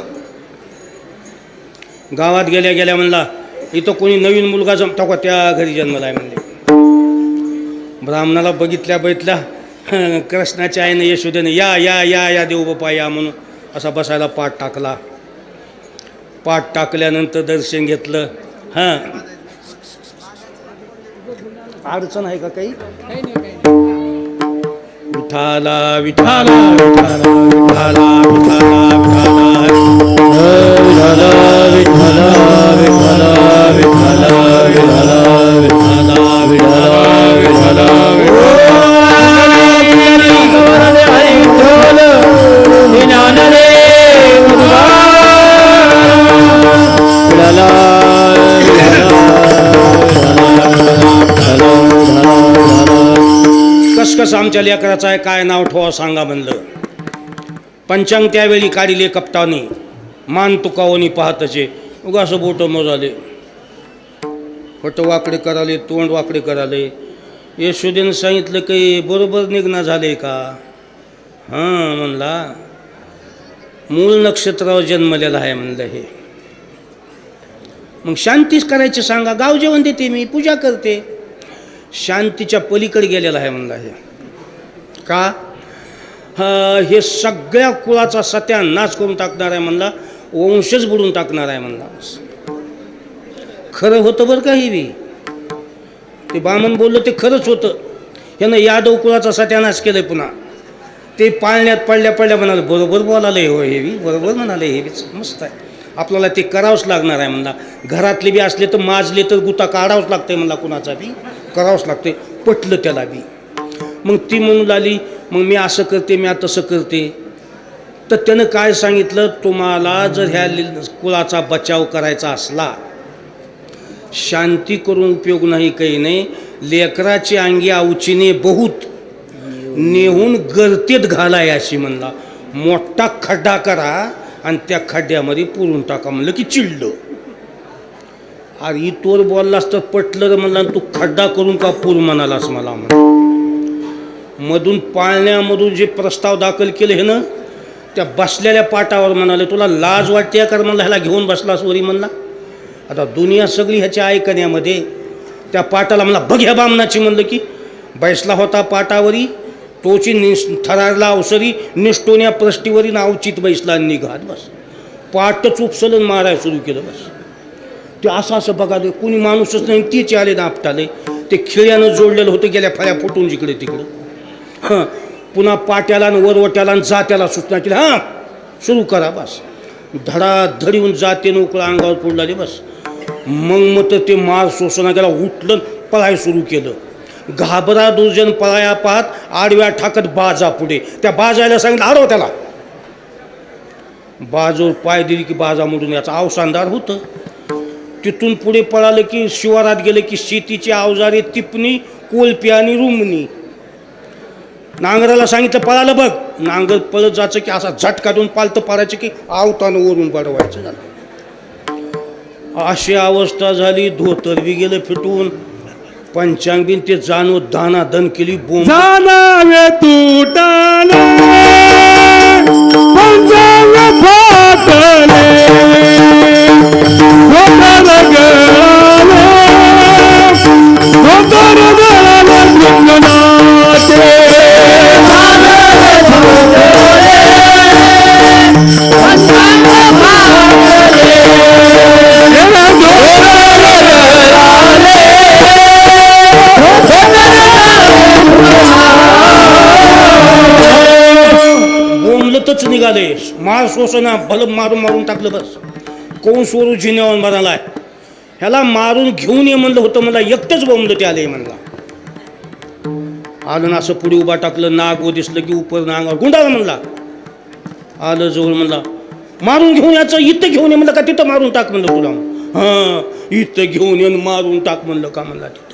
गावात गेल्या गेल्या म्हणला इथं कोणी नवीन मुलगा जमता का, त्या घरी जन्मला आहे म्हणले. ब्राह्मणाला बघितल्या कृष्णाच्या आईनं यशोदेनं या या या या देव बापा या म्हणून असा बसायला पाठ टाकला. पाठ टाकल्यानंतर दर्शन घेतलं. अडचण आहे का काही? विठाला विठाला विठाला विठाला विठाला विठाला विठाला विठाला विठाला विठाला विठाला कसं आमच्या लेकराचं आहे, काय नाव ठेवा सांगा म्हणलं. पंचांग त्यावेळी काढिले कप्तानी, मान तुकावणी पाहतचे, उगा असं बोटं मोजाले, फट वाकडे कराले, तोंड वाकडे कराले. यशोदेनं सांगितलं काही बरोबर निघणं झाले का? म्हणला मूळ नक्षत्रावर जन्मलेला आहे म्हणलं हे. मग शांतीच करायची सांगा, गाव जेवण देते मी, पूजा करते. शांतीच्या पलीकडे गेलेला आहे म्हणला हे. का? हे सगळ्या कुळाचा सत्यानाश करून टाकणार आहे म्हणला, वंशच बुडून टाकणार आहे म्हणला. खरं होतं बरं का हे बी. ते बामण बोललं ते खरंच होतं. ह्यानं यादव कुळाचा सत्यानाश केलंय. पुन्हा ते पाळण्यात पडल्या म्हणाले बरोबर बोलाले हो, हे बी बरोबर म्हणाले, हे बी मस्त आहे, आपल्याला ते करावंच लागणार आहे म्हणला. घरातले बी असले तर माजले तर गुता काढावंच लागतंय म्हणला, कुणाचा बी करावंच लागते. पटलं त्याला बी. मग ती म्हणू लागली मग मी असं करते, मी तसं करते. तर त्यानं काय सांगितलं, तुम्हाला जर ह्या कुळाचा बचाव करायचा असला, शांती करून उपयोग नाही, काही नाही. लेकराची अंगी आवचीने बहुत नेहून गर्तेत घालाय अशी म्हणला. मोठा खड्डा करा आणि त्या खड्ड्यामध्ये पुरून टाका म्हणलं की चिडलं. अरे तोर बोललास तर पटलं रे म्हणला, तू खड्डा करून का पूर म्हणालास मला म्हणून. मधून पाळण्यामधून जे प्रस्ताव दाखल केले हे ना, त्या बसलेल्या पाटावर म्हणाले तुला लाज वाटते का म्हणला, ह्याला घेऊन बसलास वरी म्हणला. आता दुनिया सगळी ह्याच्या ऐकण्यामध्ये. त्या पाटाला म्हणला बघ ह्या बामणाची म्हणलं की बैसला होता पाटावरी, तोची थरारला अवसरी, निष्ठोन्या प्रष्टीवरी नावचित बैसला निघात. बस पाटच उपसलन मारायला सुरू केलं. बस ते असं बघा, कोणी माणूसच नाही, तेच आले दापटाले. ते खिळ्यानं जोडलेलं होतं, गेल्या फळ्या फुटून जिकडे तिकडं. पुन्हा पाट्याला आणि वरवट्याला आणि जात्याला सूचना केली, सुरू करा. बस धडाधड येऊन जातेनं उकळा अंगावर पडला. बस मग तर ते मार सोसना गेला, उठलं पळाय सुरू केलं. घाबरा दुर्जन पळाया पाहत आडव्या ठाकत बाजा पुढे. त्या बाजायला सांगितलं आडव त्याला. बाजूवर पाय दिली की बाजा मोडून याचा अवसानदार होतं. तिथून पुढे पळालं की शिवारात गेलं की शेतीची अवजारे, तिपणी, कोलपी आणि रुमणी. नांगराला सांगितलं पळालं बघ. नांगर पळत जायचं की असा झटका देऊन पालतं पाडायचं की आवतानं वरून बडवायचं झालं. अशी अवस्था झाली. धोतर बी गेलं फिटून, पंचांग बिन ते जाणव दाना दन केली. बोंब जाणावे तुटाले पंचांग फाटले धोतर गळाला भृंगनाचे बोंबलतच निघाले, मार सोसना, भलं मारून मारून टाकलं. बस कोण सोरू जिन्यावर मरालाय, ह्याला मारून घेऊन ये म्हणलं होतं. मला एकटंच बोंबलं ते आले म्हणला. आलं ना असं पुढे उभा टाकलं, नाग व दिसलं की उपर नांगावर गुंडाला म्हणला. आलं जवळ म्हणला, मारून घेऊन याचं, इथं घेऊन ये म्हणलं का तिथं मारून टाक म्हणलं तुला. हां, इथं घेऊन ये मारून टाक म्हणलं का म्हणला. तिथं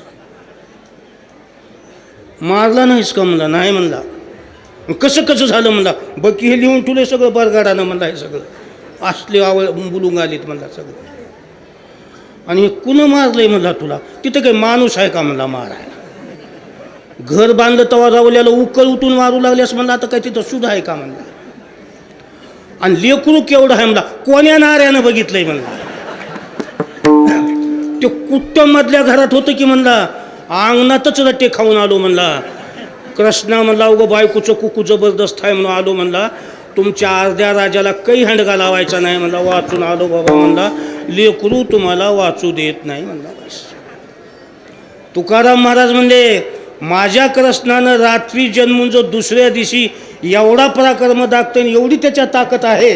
मारला नाहीस का म्हणला. नाही म्हणला. कसं कसं झालं म्हणला. बकी हे लिहून ठेवलं सगळं बरगाडानं म्हणला. हे सगळं असले आवड बोलून आलीत म्हणला सगळं. आणि हे कुणं मारलंय म्हणला तुला. तिथं काही माणूस आहे का म्हणला मारायला. घर बांधलं तवा रावल्याला उकळ उठून मारू लागल्यास म्हणला. आता काय तिथं सुद्धा आहे का म्हणला. आणि लेकरू केवढं आहे म्हणला. कोण्या नाऱ्यानं बघितलंय म्हणला. ते कुट्टमधल्या घरात होतं की म्हणला. अंगणातच रट्टे खाऊन आलो म्हणला. कृष्णा म्हणला उगं बायकोचं कुकू जबरदस्त आहे म्हणून आलो म्हणला. तुमच्या अर्ध्या राजाला काही हंडगा लावायचा नाही म्हणला. वाचून आलो बाबा म्हणला. लेकरू तुम्हाला वाचू देत नाही म्हणला. बस तुकाराम महाराज म्हणले, माझ्या कृष्णानं रात्री जन्मून जो दुसऱ्या दिवशी एवढा पराक्रम दाखतोय, एवढी त्याच्या ताकद आहे,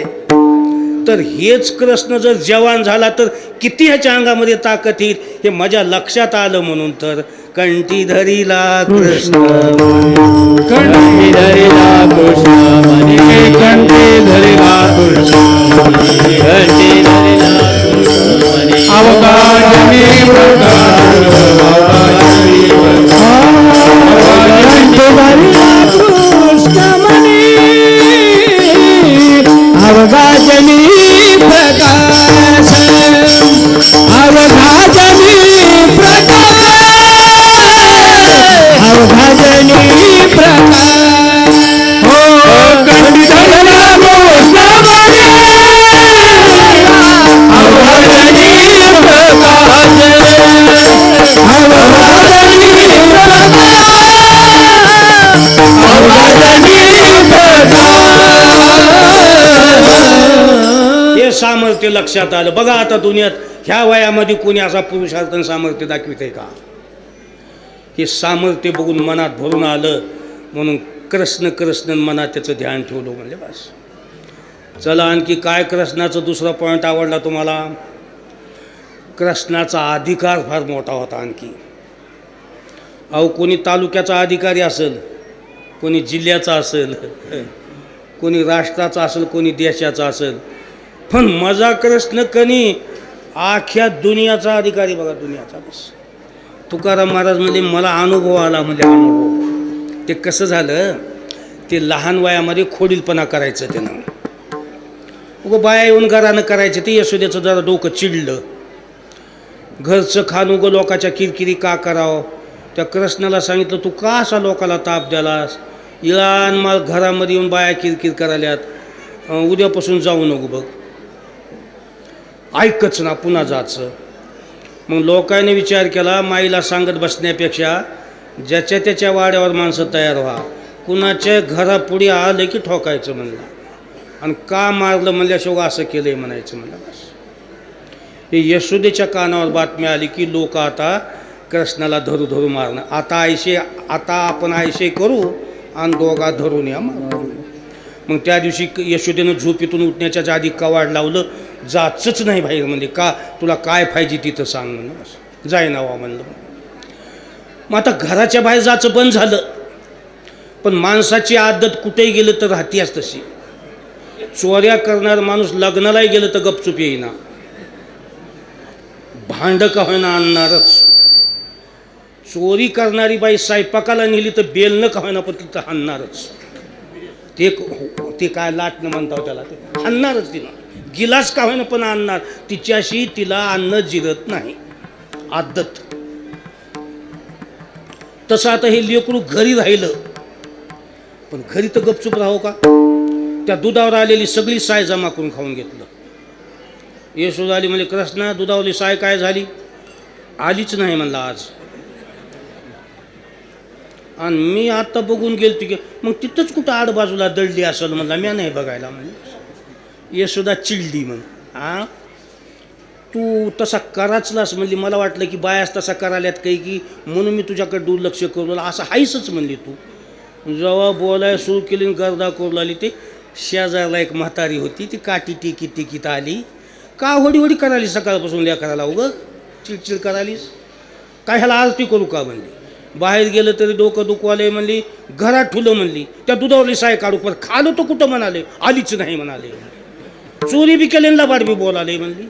तर हेच कृष्ण जर जवान झाला तर किती ह्याच्या अंगामध्ये ताकद येईल हे माझ्या लक्षात आलं. म्हणून तर कंठी धरीला कृष्ण, कंठी धरिला कृष्ण मनी, कंठी धरिला कृष्ण मनी, कंठी धरिला कृष्ण मनी. अवकाशनी प्रकार, अवकाशनी प्रकार, कंठी धरिला कृष्ण मनी, अवकाशनी प्रकाश, अवकाशनी प्रकाश, अवघाजनी प्रकाश. हो कंठी धरला कृष्ण मनी, अवघाजनी प्रकाश, अवघाजनी प्रकाश, अवघाजनी प्रकाश. हे सामर्थ्य लक्षात आलं. बघा आता दुनियात ह्या वयामध्ये कोणी असा पुरुषार्थ सामर्थ्य दाखवित आहे का. हे सामर्थ्य बघून मनात भरून आलं. म्हणून कृष्ण कृष्ण मनात त्याचं ध्यान ठेवलं. म्हणजे बस चला आणखी काय कृष्णाचं दुसरा पॉईंट आवडला तुम्हाला. कृष्णाचा अधिकार फार मोठा होता. आणखी अहो कोणी तालुक्याचा अधिकारी असेल, कोणी जिल्ह्याचा असेल, कोणी राष्ट्राचा असेल, कोणी देशाचा असेल, पण माझा कृष्ण कनी आख्या दुनियाचा अधिकारी. बघा दुनियाचा. बस तुकाराम महाराज म्हणजे मला अनुभव आला. म्हणजे अनुभव ते कसं झालं. ते लहान वयामध्ये खोडीलपणा करायचं त्यानं. उगं बाया येऊन घरानं करायचं. ते यशोदेचं जरा डोकं चिडलं. घरचं खान उगं लोकाच्या किरकिरी का करावं. त्या कृष्णाला सांगितलं, तू का असा लोकाला ताप द्यालास. इळान माल घरामध्ये येऊन बाया किरकिर करायल्यात. उद्यापासून जाऊ नको बघ. ऐकच ना, पुन्हा जायचं. मग लोकांनी विचार केला, माईला सांगत बसण्यापेक्षा ज्याच्या त्याच्या वाड्यावर माणसं तयार व्हा. कुणाच्या घरापुढे आलं की ठोकायचं म्हणलं. आणि का मारलं म्हणल्याशिवाय असं केलं आहे म्हणायचं म्हणलं. बस हे यशोदेच्या कानावर बातमी आली की लोक आता कृष्णाला धरू धरू मारणं. आता आपण आयशे करू आणि दोघा धरून या मारू. मग त्या दिवशी यशोदेनं झोपेतून उठण्याच्या आधी कवाड लावलं. जाचंच नाही बाहेर. म्हणजे का तुला काय पाहिजे तिथं सांग म्हणलं. बस जाय नावा म्हणलं. मग आता घराच्या बाहेर जायचं बंद झालं. पण माणसाची आदत कुठेही गेलं तर राहतीच तशी. चोऱ्या करणारा माणूस लग्नालाही गेलं तर गपचूप येईना. भांड का होईना आणणारच. चोरी करणारी बाई स्वयंपाकाला नेली तर बेलनं का होईना पण तिथं हाणणारच. ते काय लाटणं म्हणतात त्याला, ते हाणणारच तिला. गिलास का होईना पण आणणार. तिच्याशी तिला अन्न जिरत नाही. आदत. तसं आता हे लेकरू घरी राहिलं. पण घरी तर गपचूप राहो का. त्या दुधावर आलेली सगळी साय जमा करून खाऊन घेतलं. यशोदा आली म्हणजे कृष्णा दुधावली साय काय झाली? आलीच नाही म्हणला आज. आणि मी आता बघून गेलतो की मग तिथंच कुठं आडबाजूला दळली असेल म्हणला. मी नाही बघायला म्हणजे. यशोदा चिडली मग. हा तू तसा कराचलास म्हणली. मला वाटलं की बायास तसा करायल्यात काही की म्हणून मी तुझ्याकडे दुर्लक्ष करू लागला. असं हायसच म्हणली तू. जेव्हा बोलायला सुरू केली गर्दा करू लागली ते शेजारला एक म्हातारी होती ती काठी टिकीत आली. का होडी करायली सकाळपासून लेकराला उगं चिडचिड करायलीस काय? ह्याला आरती करू का म्हणली. बाहेर गेलं तरी डोकं दुखवाले म्हणली. घरात ठुलं म्हणली. त्या दुधावरली साय काढू पण खालो तो कुठं म्हणाले. आलीच नाही म्हणाले. चोरी बी केलेला बाट बी बोलाले म्हणली.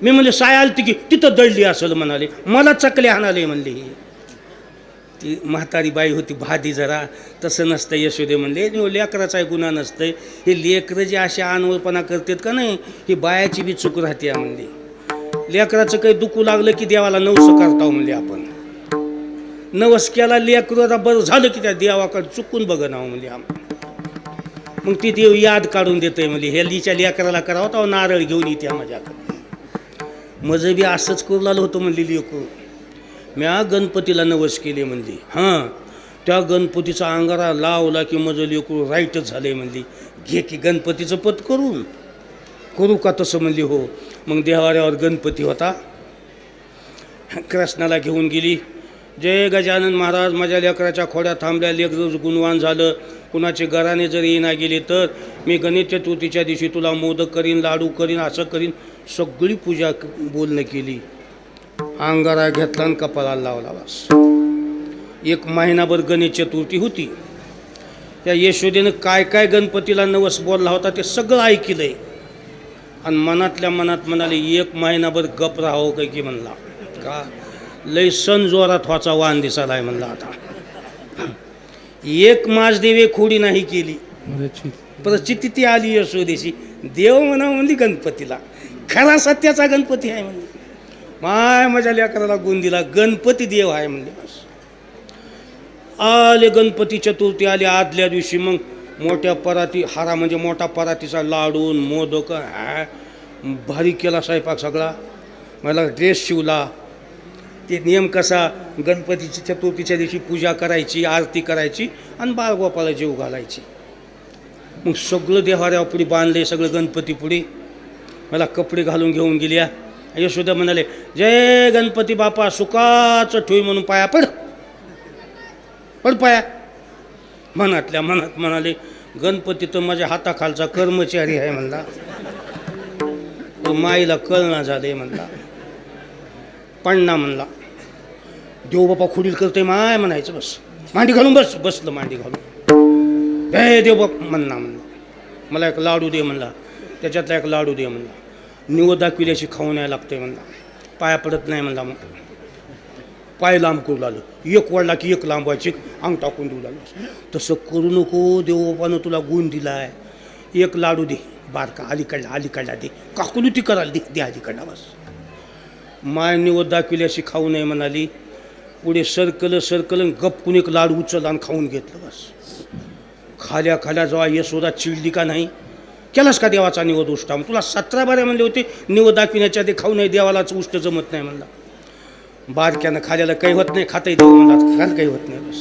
मी म्हणले साय आलती की तिथं दळली असेल म्हणाले. मला चकले हाणाले म्हणली. ती म्हातारी बाई होती भादी जरा. तसं नसतं यशोदे म्हणले. लेकराचा गुन्हा नसतंय. हे लेकरं जे अशा अनवळपणा करतात का नाही ही बायाची बी चूक राहते म्हणली. लेकराचं काही दुखू लागलं की देवाला नवस करताव म्हणले आपण. नवस केला लेकरं बरं झालं की त्या देवाकडे चुकून बघ नाव म्हणजे मग ती देव याद काढून देतोय म्हणजे हेलीच्या लेकराला करावं तर नारळ घेऊन येते माझ्याकडे. मज बी असंच करू लागलं होतं म्हणली लेकरू. म्या गणपतीला नवस केले म्हणली. हां त्या गणपतीचा अंगारा लावला की मज लेकरू राईटच झाले म्हणली. घे की गणपतीचं पद करू का तसं म्हणली. हो मग देवाऱ्यावर गणपती होता. कृष्णाला घेऊन गेली. जय गजानन महाराज माझ्या लेकराच्या खोड्या थांबल्या. लेकर गुणवान झालं. कुणाचे घराने जर येईना गेले तर मी गणेश चतुर्थीच्या दिवशी तुला मोदक करीन लाडू करीन असं करीन. सगळी पूजा बोलणं केली. अंगारा घेतला आणि कपाळाला लावला. बस 1 महिनाभर गणेश चतुर्थी होती. त्या यशोदेनं काय काय गणपतीला नवस बोलला होता ते सगळं ऐकलंय. आणि मनातल्या मनात म्हणाले 1 महिनाभर गप राहावं काय की म्हणला. का लय सण जोरात व्हाचा वाण दिसायला आहे म्हणला. आता 1 मास देवे खोडी नाही केली. प्रचिती ती आली यशोदेशी. देव म्हणा म्हणली गणपतीला. खरा सत्याचा गणपती आहे म्हणली. माय माझ्या लेकराला गुण दिला. गणपती देव आहे म्हणले. बस आले गणपती चतुर्थी आली. आदल्या दिवशी मग मोठ्या पराती हारा म्हणजे मोठा परातीचा लाडून मोदक भारी केला स्वयंपाक सगळा. मला ड्रेस शिवला. ते नियम कसा गणपतीची चतुर्थीच्या दिवशी पूजा करायची आरती करायची आणि बाळगोपाला जेव घालायची. मग सगळं देवाऱ्यावर पुढे बांधले सगळं गणपती पुढे. मला कपडे घालून घेऊन गेल्या. यशोदा म्हणाले जय गणपती बापा सुखाचं ठेवी म्हणून पाया पड पाया. मनातल्या मनात म्हणाले गणपती तर माझ्या हाताखालचा कर्मचारी आहे म्हणला. तो माईला कळना झाले म्हणला. पण्णा म्हणला. देव बापा खुडील करते माय म्हणायचं. बस मांडी घालून बसलं मांडी घालून. हे देव बाप म्हणला. मला एक लाडू दे म्हणला. त्याच्यातला एक लाडू दे म्हणला. निवड दाखविल्याशी खाऊन यायला लागते म्हणला. पाया पडत नाही म्हणला. मग पाय लांब करू लागलं. 1 वळला की 1 लांबवायची अंग टाकून देऊ लागलं. तसं करू नको. देवबापानं तुला गुण दिला आहे. 1 लाडू दे बारका अलीकडला दे. काकुलुती करायला दे अलीकडला. बस माय निवड दाखविल्याशी खाऊ नये म्हणाली. पुढे सरकलं गपकून 1 लाडू उचलला आणि खाऊन घेतलं. बस खाल्या जेव्हा यशोदा चिडली का नाही. केलास का देवाचा निवद उष्टा. तुला 17 बाऱ्या म्हणले होते निवद दाखविण्याच्या ते खाऊ नये देवालाच उष्ट जमत नाही म्हणला. बारक्यानं खाल्याला काही होत नाही. खाताही देऊ म्हणला. खायला काही होत नाही. बस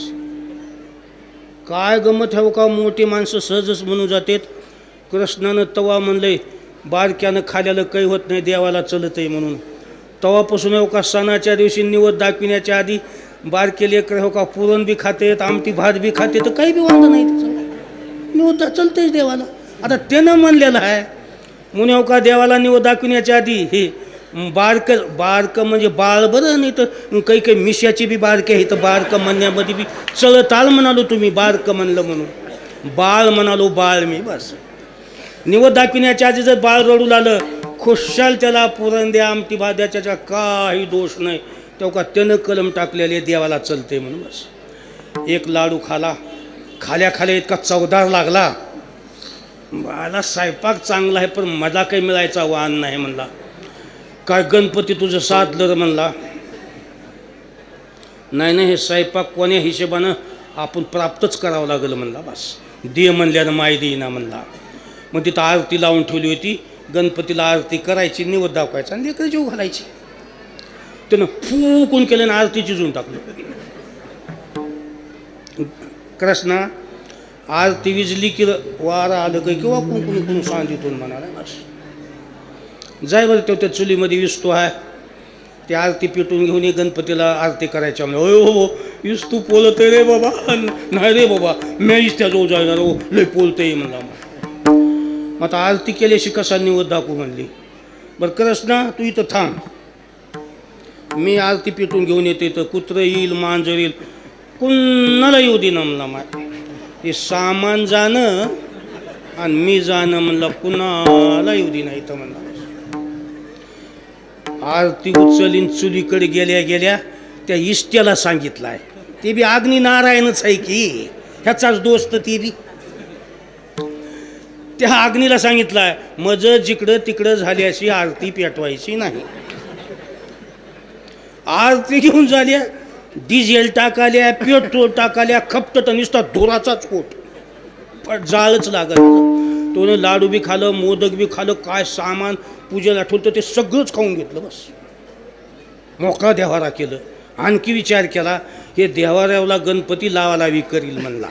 काय गमत आहे का. मोठी माणसं सहजच म्हणून जातात. कृष्णानं तवा म्हणलंय बारक्यानं खाल्याला काही होत नाही देवाला चलत आहे म्हणून. तवापासून हो का सणाच्या दिवशी निवद दाखविण्याच्या आधी बारके लेकर हो का पुरण बी खातेत आमटी भात बी खाते तर काही बी वांधा नाही. त्याचं निवद चलतंच देवाला. आता त्यानं म्हणलेलं आहे म्हणून हो का देवाला निवद दाखविण्याच्या आधी हे बारकं म्हणजे बाळ बरं. नाही तर काही मिश्याची बी बारके आहे तर बारकं म्हणण्यामध्ये बी चळताल म्हणालो तुम्ही. बारकं म्हणलं म्हणून बाळ म्हणालो बाळ मी. बस निवद दाखविण्याच्या आधी जर बाळ रडू लागलं खुशाल त्याला पुरण द्या आमटी भात द्या. त्याच्या काही दोष नाही. तेव्हा त्यानं कलम टाकलेले देवाला चलते म्हणून. बस 1 लाडू खाल्या इतका चवदार लागला. मला स्वयंपाक चांगला आहे पण मला काही मिळायचा वाण नाही म्हणला. काय गणपती तुझं साधलं म्हणला. नाही हे स्वयंपाक कोण्या हिशोबानं आपण प्राप्तच करावं लागलं म्हणला. बस दे म्हणल्यानं माय देईना म्हणला. मग तिथं आरती लावून ठेवली होती. गणपतीला आरती करायची, निवद दाखवायचा आणि लेकरं जीव घालायची. त्यानं फुकून केलं आणि आरती शिजवून टाकलं. कृष्णा आरती विजली की वारा आलं काही किंवा कुणकुणी सांगितून म्हणाला बस जाय बरं तो त्या चुलीमध्ये विस्तू आहे ती आरती पेटून घेऊन ये गणपतीला आरती करायच्या म्हणजे हो हो विस्तू पोलत रे बाबा नाही रे बाबा मी इस्त्या जाऊ जाणार हो लय पोलतंय म्हणला. मग आता आरती केल्याशी कसा निवद दाखवू म्हणली. बरं कृष्णा तू इथं थांब, मी आरती पेटून घेऊन येते तर कुत्रं येईल मांजर येईल कुणाला येऊ दे ना म्हणला. मा हे सामान जाणं आणि मी जाणं म्हणलं कुणाला येऊ दे नाही तर म्हणला. आरती उचलीन चुलीकडे गेल्या गेल्या त्या इष्ट्याला सांगितलं आहे ते बी अग्नी नारायणच आहे की ह्याचाच दोस्त ती बी त्या अग्नीला सांगितलं आहे मज जिकडं तिकडं झाली अशी आरती पेटवायची नाही. आरती घेऊन झाल्या डिझेल टाकाल्या पेट्रोल टाकाल्या खपटत नुसता धुराचाच कोट पण जाळच लागत. तो लाडू बी खाल्लं मोदक बी खाल्लं काय सामान पूजेला ठेवलं ते सगळंच खाऊन घेतलं. बस मोकळा देवारा केलं. आणखी विचार केला हे देवाऱ्याला गणपती लावालावी करील म्हणला.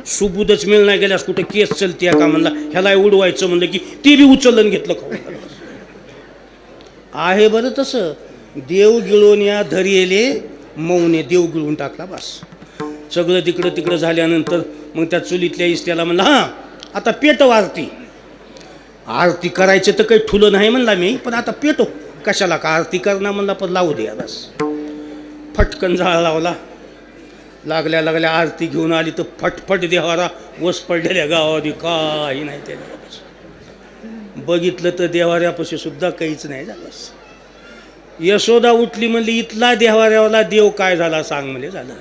सुबुधच मिळ नाही गेल्यास कुठे केस चलते का म्हणला. ह्याला उडवायचं म्हणलं की ते बी उचललं घेतलं खाऊन. आहे बरं तसं देव गिळून या धरियेले मौने देव गिळून टाकला. बस सगळं तिकडं तिकडं झाल्यानंतर मग त्या चुलीतल्या इस्त्याला म्हणला हां आता पेटव आरती. आरती करायचं तर काही ठुलं नाही म्हणला मी पण आता पेटो कशाला का आरती करणार म्हणला पण लावू द्या. बस फटकन जाळ लावला. लागल्या लागल्या आरती घेऊन आली तर फटफट देवारा वस पडलेल्या गावामध्ये काही नाही त्याला. बघितलं तर देवाऱ्यापाशी सुद्धा काहीच नाही झालं. यशोदा उठली म्हणली इथला देवाऱ्यावाला देव काय झाला सांग म्हणजे झालं.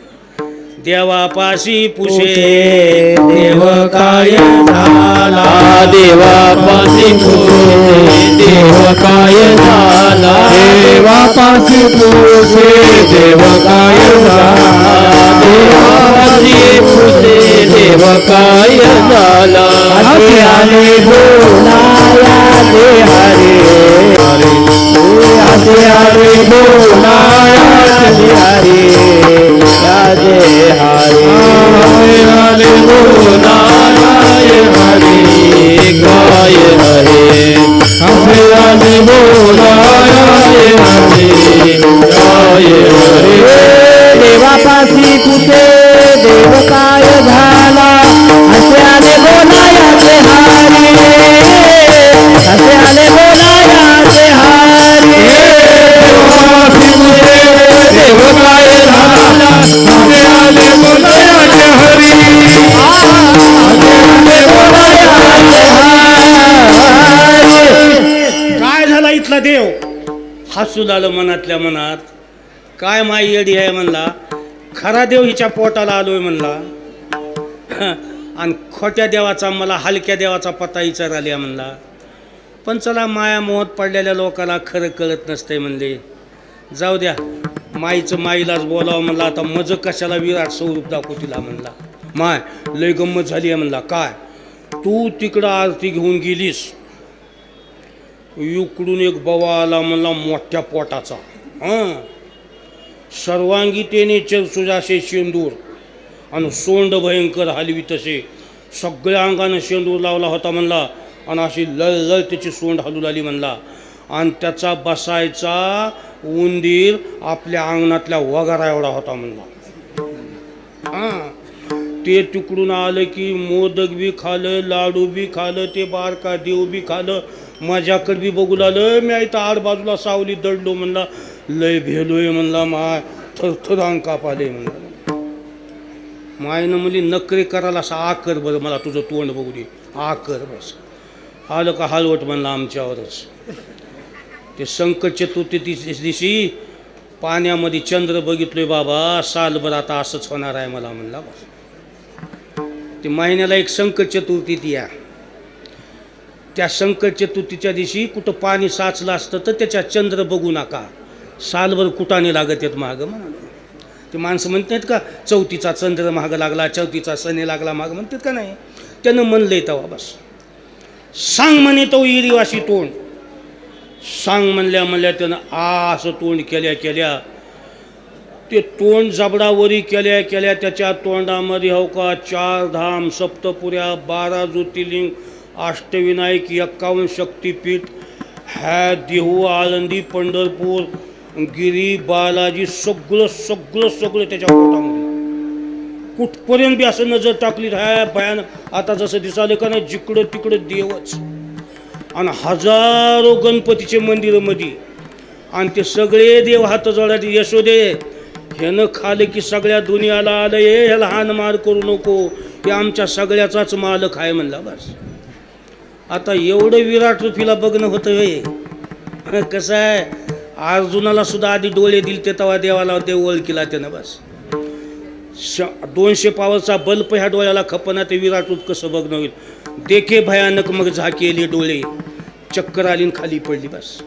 देवापाशी पुशे देव काय झाला देवापाशी पुशे देव काय झाला देवापाशी पुशे देव काय झाला देवापाशी पुशे देव काय झाला. असे आले बोलाया दे हरे असे आले बोलाया दे हरे राधे हरे हरे बोलाय हरे गाय हरे हरे हरे बोलाय हरे गाय हरे. देवापाशी कुठे देव काय झाला असे आले बोलायाचे हरे असे आले बोलायाचे हरे. देवापाशी कुठे देव काय झाला असे आले बोलायाचे हरी काय झाला इथला देव हसू आलं मनातल्या मनात. काय माई येडी आहे म्हणला. खरा देव हिच्या पोटाला आलोय म्हणला आणि खोट्या देवाचा मला हलक्या देवाचा पत्ता विचारायला म्हणला. पण चला माया मोहत पडलेल्या लोकांना खरं कळत नसतंय म्हणले. जाऊ द्या माईचं माईलाच बोलावं म्हणला. आता मज कशाला विराट स्वरूप दाखवू तिला म्हणला. माय लय गंमत झाली आहे म्हणला. काय तू तिकडं आरती घेऊन गेलीस इकडून एक बवा आला म्हणला मोठ्या पोटाचा हां सर्वांगी तेने चरसुजाशे शेंदूर आणि सोंड भयंकर हलवी तसे सगळ्या अंगानं शेंदूर लावला होता म्हणला आणि अशी लळ त्याची सोंड हलू लागली म्हणला. आणि त्याचा बसायचा उंदीर आपल्या अंगणातल्या वगारा एवढा होता म्हणला. हां ते तिकडून आलं की मोदक बी खालं लाडू बी खालं ते बारका देव बी खालं माझ्याकडे बी बघू लागलं. मी इथं आड बाजूला सावली दडलो म्हणला. लय भेलोय म्हणला. माय थरथर अंग कापाले म्हणला. मायनं म्हणली नकरे करायला असा आकर बरं मला तुझं तोंड बघू दे आकर बस. आलं का हलवट म्हणला आमच्यावरच. ते संकट चतुर्थी दिवशी पाण्यामध्ये चंद्र बघितलोय बाबा सालभर आता असंच होणार आहे मला म्हणला. बस ते महिन्याला एक संकट चतुर्थी ती या त्या संकट चतुर्थीच्या दिवशी कुठं पाणी साचलं असतं तर त्याच्या चंद्र बघू नका सालभर कुटाने लागत आहेत मागं म्हणाले. ते माणसं म्हणतात का चौथीचा चंद्र मागं लागला चौथीचा सणे लागला मागं म्हणतात का नाही. त्यानं म्हणलंय तेव्हा बस सांग म्हणे तो इरीवाशी तोंड. सांग म्हणल्या म्हणल्या त्यानं असं तोंड केल्या केल्या ते तोंड जबडावरी केल्या केल्या त्याच्या तोंडामध्ये हो का 4 धाम 7 पुऱ्या 12 ज्योतिर्लिंग 8 51 शक्तिपीठ ह्या देहू आळंदी पंढरपूर गिरी बालाजी सगळं सगळं सगळं त्याच्या पोटामध्ये. कुठपर्यंत बी असं नजर टाकली ह्या भयानक. आता जसं दिसालं का नाही जिकडं तिकडं देवच आणि हजारो गणपतीचे मंदिरामध्ये आणि ते सगळे देव हात जोडत यशोदे ह्यानं खालं की सगळ्या दुनियाला आलं हे ह्याला हान मार करू नको हे आमच्या सगळ्याचाच मालक आहे म्हणला. बस आता एवढं विराट रूपीला बघणं होतं हे. कसं आहे अर्जुनाला सुद्धा आधी डोळे दिले ते तेव्हा देवाला देव ओळखीला त्यानं. बस 200 पावरचा बल्ब ह्या डोळ्याला खपना ते विराट रूप कसं बघणं होईल. देखे भयानक मग झाकेले डोळे चक्कर आली खाली पडली. बस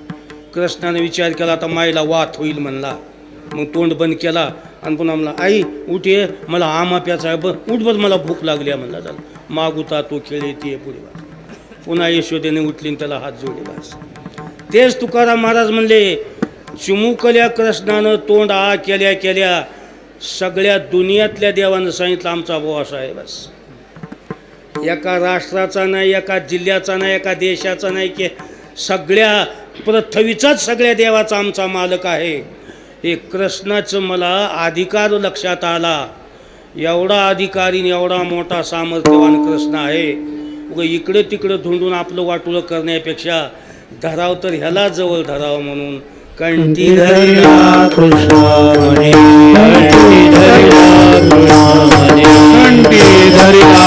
कृष्णाने विचार केला आता माईला वात होईल म्हणला. मग तोंड बंद केला आणि पुन्हा म्हणला आई उठ ये मला आमा प्याचा आहे बरं उठ बरं मला भूक लागली आहे म्हणला. झालं मागुता तो खेळे ते पुढे. बस पुन्हा यशोदेने उठली त्याला हात जोडले. बस तेच तुकाराम महाराज म्हणले चिमुकल्या कृष्णानं तोंड केल्या केल्या सगळ्या दुनियातल्या देवानं सांगितलं आमचा भाऊ असा आहे. बस एका राष्ट्राचा नाही एका जिल्ह्याचा नाही एका देशाचा नाही की सगळ्या पृथ्वीचाच सगळ्या देवाचा आमचा मालक आहे. हे कृष्णाचं मला अधिकार लक्षात आला. एवढा अधिकारी एवढा मोठा सामर्थ्यवान कृष्ण आहे. उगा इकडे तिकडं धुंडून आपलं वाटुळं करण्यापेक्षा धराव तर ह्याला जवळ धरावं म्हणून कंठी धरिला कृष्ण म्हणे कंठी धरिला कृष्ण म्हणे कंठी धरिला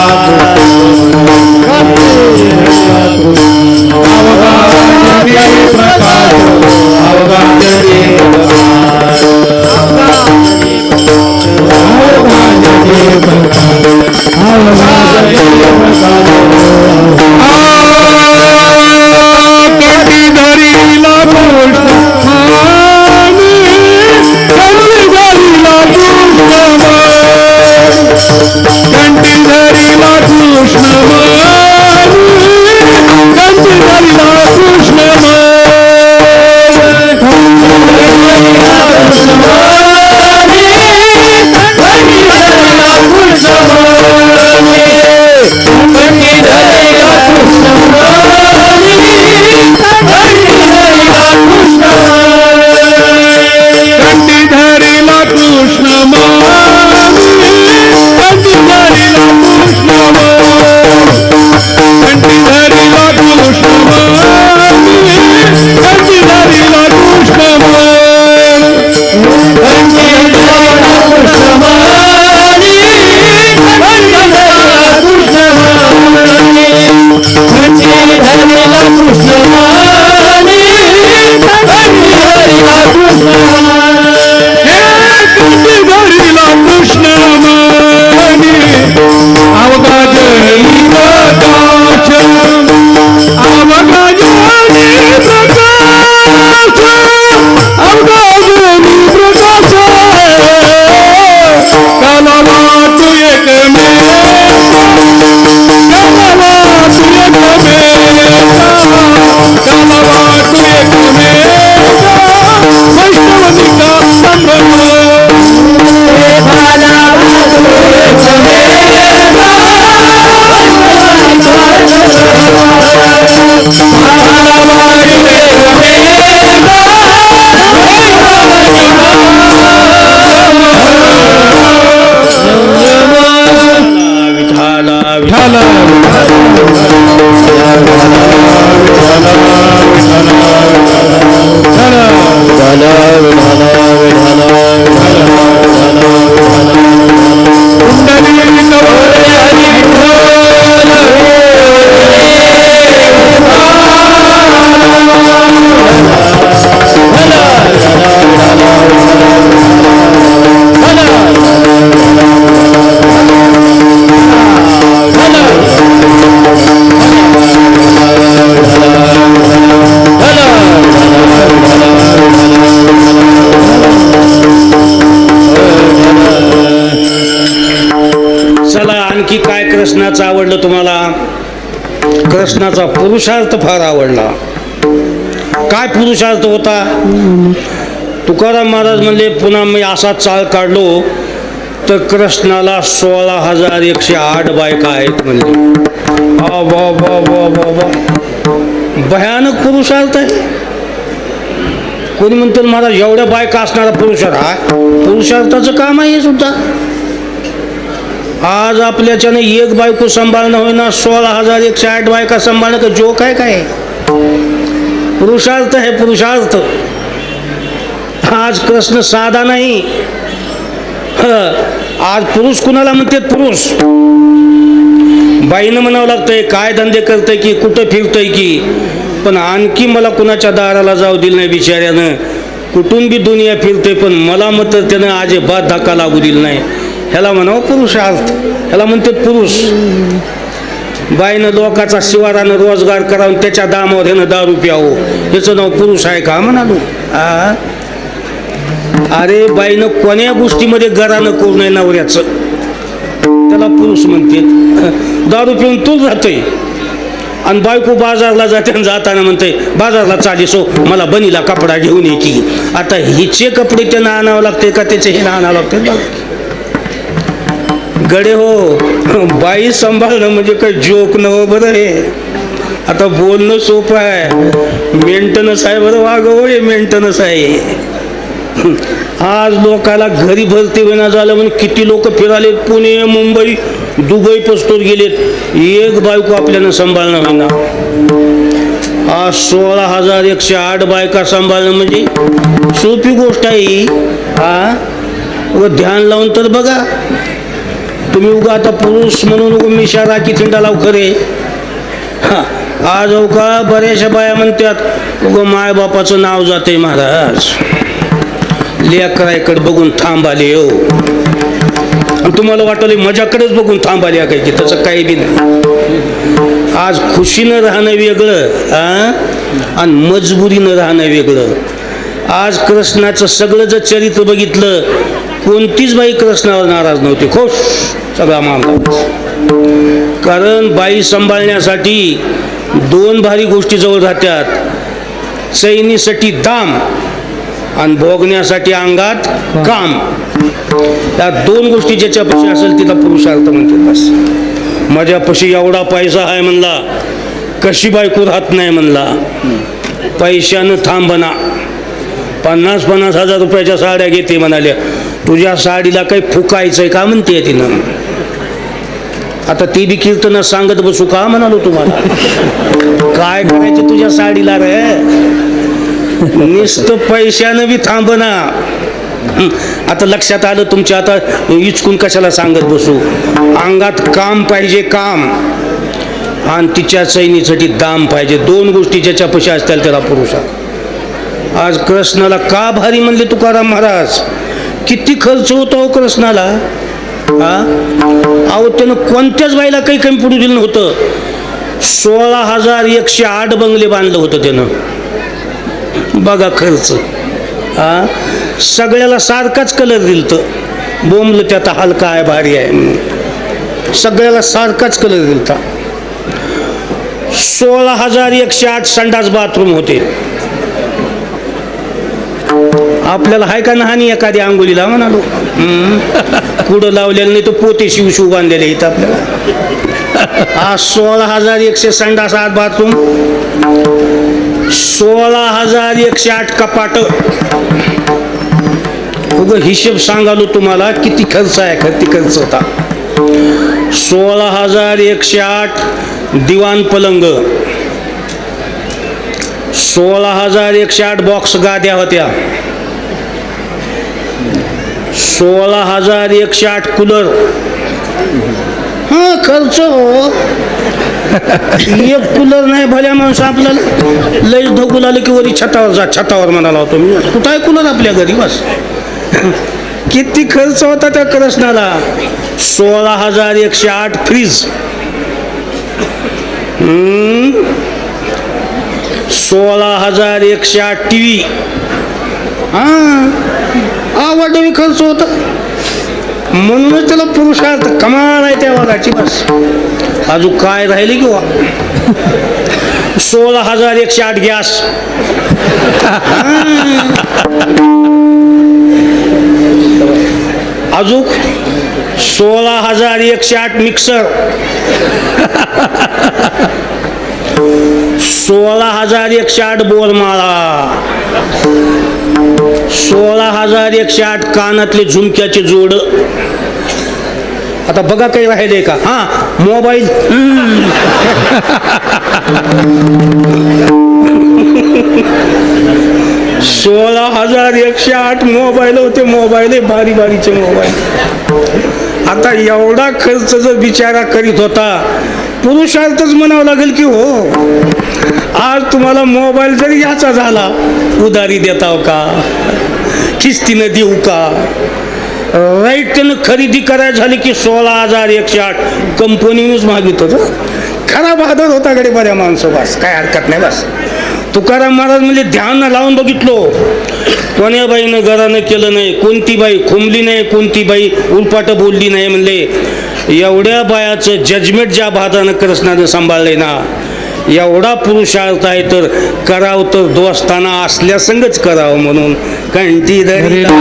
चला आणखी काय कृष्णाचं आवडलं तुम्हाला. कृष्णाचा पुरुषार्थ फार आवडला. काय पुरुषार्थ होता? तुकाराम महाराज म्हणले पुन्हा मी असा चाळ काढलो तर कृष्णाला 16,108 बायका आहेत म्हणले. भयानक पुरुषार्थ आहे. कोणी म्हणतं महाराज एवढ्या बायका असणारा पुरुषार्थ, हा पुरुषार्थाचं काम आहे सुद्धा. आज आपल्याच्याने एक बायको सांभाळणं होईना, 16,108 बायका सांभाळणं का जोक आहे काय? पुरुषार्थ आहे पुरुषार्थ. आज कृष्ण साधा नाही. आज पुरुष कुणाला म्हणते? पुरुष बाईनं म्हणावं लागतंय काय धंदे करतंय की कुठं फिरतंय की, पण आणखी मला कुणाच्या दाराला जाऊ दिलं नाही बिचाऱ्यानं. कुठून बी दुनिया फिरते पण मला मात्र त्यानं अजिबात धक्का लागू दिला नाही. ह्याला म्हणावं पुरुषार्थ, ह्याला म्हणते पुरुष. बाईनं लोकाचा शिवारानं रोजगार करावून त्याच्या दामावर ह्यानं दारू प्यावं, ह्याचं नाव पुरुष आहे का म्हणालो? अरे बाईनं कोण्या गोष्टीमध्ये गरानं करू नये नवऱ्याचं, त्याला पुरुष म्हणते. दारू पिऊन तूच राहतोय आणि बायको बाजारला जाते, जाताना म्हणते बाजारला चालीसो मला बनीला कपडा घेऊन ये की. आता हिचे कपडे त्यांना आणावं लागते का त्याचे हे आणावं लागते? गडे हो, बाई सांभाळणं म्हणजे काही जोक नव बरं. हे आता बोलणं सोपं आहे, मेंटेनन्स आहे बरं. वागव हे मेंटेनन्स आहे. आज लोकाला घरी भरती होईना झालं म्हणून किती लोक फिरालेत, पुणे मुंबई दुबई पस्तोर गेलेत, एक बायको आपल्याला सांभाळणं होईना. आज 16,108 बायका सांभाळणं म्हणजे सोपी गोष्ट आहे. व ध्यान लावून तर बघा तुम्ही. उगा आता पुरुष म्हणून उगा मिशा राखी थिंडा लाव खरे. आज का बऱ्याचशा बाया म्हणतात उगा मायबापाचं नाव जाते महाराज. लेकराकडे बघून थांबाले हो, आणि तुम्हाला वाटलं मजाकडेच बघून थांबाले काय की? तसं काही बी नाही. आज खुशीनं राहणं वेगळं आणि मजबुरीनं राहणं वेगळं. आज कृष्णाचं सगळं जर चरित्र बघितलं, कोणतीच बाई कृष्णावर नाराज नव्हती, खुश सगळा मामला. कारण बाई सांभाळण्यासाठी दोन भारी गोष्टी जवळ राहत्यात, चैनीसाठी दाम आणि भोगण्यासाठी अंगात काम. त्या दोन गोष्टी ज्याच्यापाशी असेल तिला पुरुषार्थ म्हणते. बस माझ्यापाशी एवढा पैसा आहे म्हणला, कशी बायको राहत नाही म्हणला. पैशानं थांबना. 50-50 हजार रुपयाच्या साड्या घेते म्हणाल्या, तुझ्या साडीला काही फुकायचंय का म्हणते तिनं. आता ती बी कीर्तन सांगत बसू का म्हणालो तुम्हाला? काय करायचं तुझ्या साडीला रे? नुसतं पैशानं बी थांबना. आता लक्षात आलं तुमच्या. आता इचकून कशाला सांगत बसू? अंगात काम पाहिजे, काम, आणि तिच्या चैनीसाठी दाम पाहिजे. दोन गोष्टी ज्याच्यापाशी असतील त्याला पुरुष. आज कृष्णाला का भारी म्हणले तुकाराम महाराज? किती खर्च होतो कृष्णाला. अहो त्यानं कोणत्याच बाईला काही कमी पडू दिलं नव्हतं. 16,108 बंगले बांधलं होतं त्यानं. बघा खर्च. सगळ्याला सारखाच कलर दिलत. बोंबलं त्यात हलका आहे भारी आहे, सगळ्याला सारखाच कलर दिलता. 16,108 संडास बाथरूम होते. आपल्याला हाय का नहानी एखादी आंघोळीला म्हणालो? कुडं लावलेलं नाही तर पोते शिव बांधलेले इथं आपल्याला. आज 16,100 संडास 8 बाथरूम, 16,108 कपाट. उगं हिशेब सांगालो तुम्हाला किती खर्च आहे. किती खर्च होता. 16,108 दिवाण पलंग, 16,108 बॉक्स गाद्या होत्या, 16,108 कूलर. हा खर्च हो. एक कूलर नाही भल्या माणसं आपल्याला लई धोकून आलं की वरी छतावर जा, छतावर म्हणाला होतो मी. कुठं आहे कूलर आपल्या घरी? बस किती खर्च होता त्या कृष्णाला. 16,108 फ्रीज, 16,108 टीव्ही. आवडवी खर्च होता. म्हणूनच त्याला पुरुषार्थ कमाल आहे त्या वाघाची. बस अजून काय राहिले किंवा 16,108 गॅस. अजून 16,108 मिक्सर. 16,108 बोरमाळा. 16,108 कानातले झुमक्याचे जोड. आता बघा काही राहिले का? हा, मोबाईल. 16,108 मोबाईल होते. मोबाईल भारी भारीचे मोबाईल. आता एवढा खर्च जर बिचारा करीत होता, पुरुषार्थच म्हणावं लागेल की हो, आज तुम्हाला मोबाईल जरी घ्यायचा झाला, उधारी देताव का, किस्तीनं देऊ का? राईट, त्यानं खरेदी करायला झाली की 16,108 कंपनीनंच मागित होतं. खरा बहादर होता कडे बऱ्या माणसं. बस काय हरकत नाही. बस तुकाराम महाराज म्हणजे ध्यान लावून बघितलो, कोण्या बाईनं घरानं केलं नाही, कोणती बाई खुंबली नाही, कोणती बाई उलपाट बोलली नाही. म्हणले एवढ्या बायाचं जजमेंट ज्या बहादरानं कृष्णानं सांभाळले ना, एवढा पुरुषार्थ आहे तर करावं तर दोस्ताना असल्या संगच करावं. म्हणून कंठी धरिला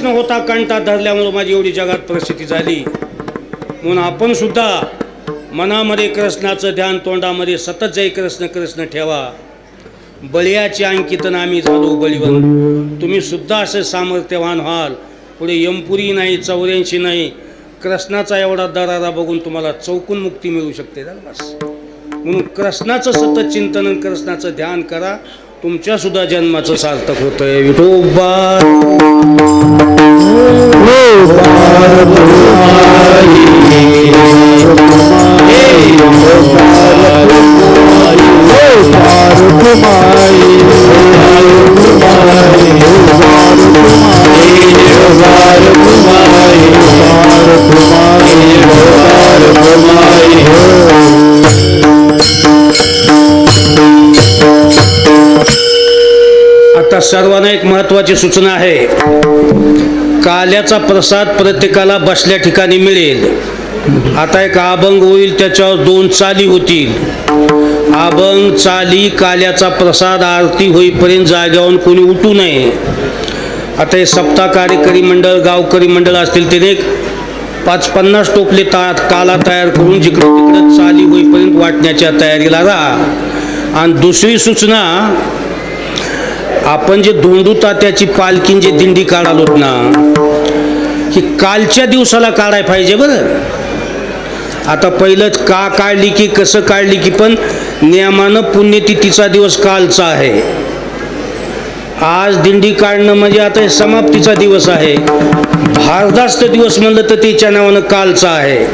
होता. कंटा धरल्यामुळे माझी एवढी जगात प्रसिद्धी झाली. म्हणून आपण सुद्धा मनामध्ये कृष्णाचं ध्यान, तोंडामध्ये सतत जय कृष्ण कृष्ण ठेवा. बळीयाची अंकितन आम्ही झालो बळीवन. तुम्ही सुद्धा असं सामर्थ्यवान व्हाल. पुढे यमपुरी नाही, 84 नाही, कृष्णाचा एवढा दरारा बघून तुम्हाला चौकून मुक्ती मिळू शकते. बस म्हणून कृष्णाचं सतत चिंतन, कृष्णाचं ध्यान करा. तुमच्या सुद्धा जन्माचं सार्थक होतंय. विठोबा आता सर्वांना एक महत्त्वाची सूचना आहे. काल्याचा प्रसाद प्रत्येकाला बसल्या ठिकाणी मिळेल. आता एक अभंग होईल, त्याच्यावर 2 चाली होतील. अभंग, चाली, काल्याचा प्रसाद, आरती होईपर्यंत जाग्यावरून कोणी उठू नये. आता हे सप्ताह कार्यकरी मंडळ गावकरी मंडळ असतील त्याने 50 टोपले काला तयार करून जिकडं तिकडं चाली होईपर्यंत वाटण्याच्या तयारीला राहा. आणि दुसरी सूचना, आपण जे धोंडू तात्याची पालखीन जे दिंडी काढालोत ना, ही कालच्या दिवसाला काढाय पाहिजे बरं. आता पहिलंच का काढली की कसं काढली की, पण नियमानं पुण्यतिथीचा दिवस कालचा आहे. आज दिंडी काढणं म्हणजे आता हे समाप्तीचा दिवस आहे. भारदास्त दिवस म्हणलं तर त्याच्या नावानं कालचा आहे.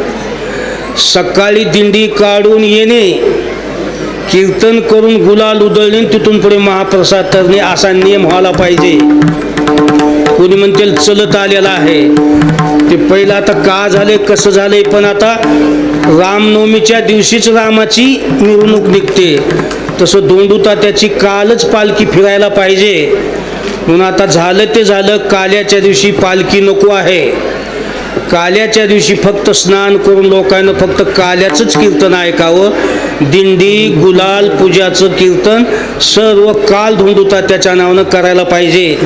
सकाळी दिंडी काढून येणे, कीर्तन करून गुलाल उधळणे, तिथून पुढे महाप्रसाद करणे असा नियम व्हायला पाहिजे. कोणी म्हणतील चलत आलेला आहे ते पहिलं, आता का झाले कसं झालंय, पण आता रामनवमीच्या दिवशीच रामाची मिरवणूक निघते, तसं धोंडू तात्याची कालच पालखी फिरायला पाहिजे. म्हणून आता झालं ते झालं, काल्याच्या दिवशी पालखी नको आहे. काल्याच्या दिवशी फक्त स्नान करून लोकांना फक्त काल्याचंच कीर्तन ऐकावं. दिंडी गुलाल पूजाचं कीर्तन सर्व काल धोंडू तात्याच्या नावानं करायला पाहिजे.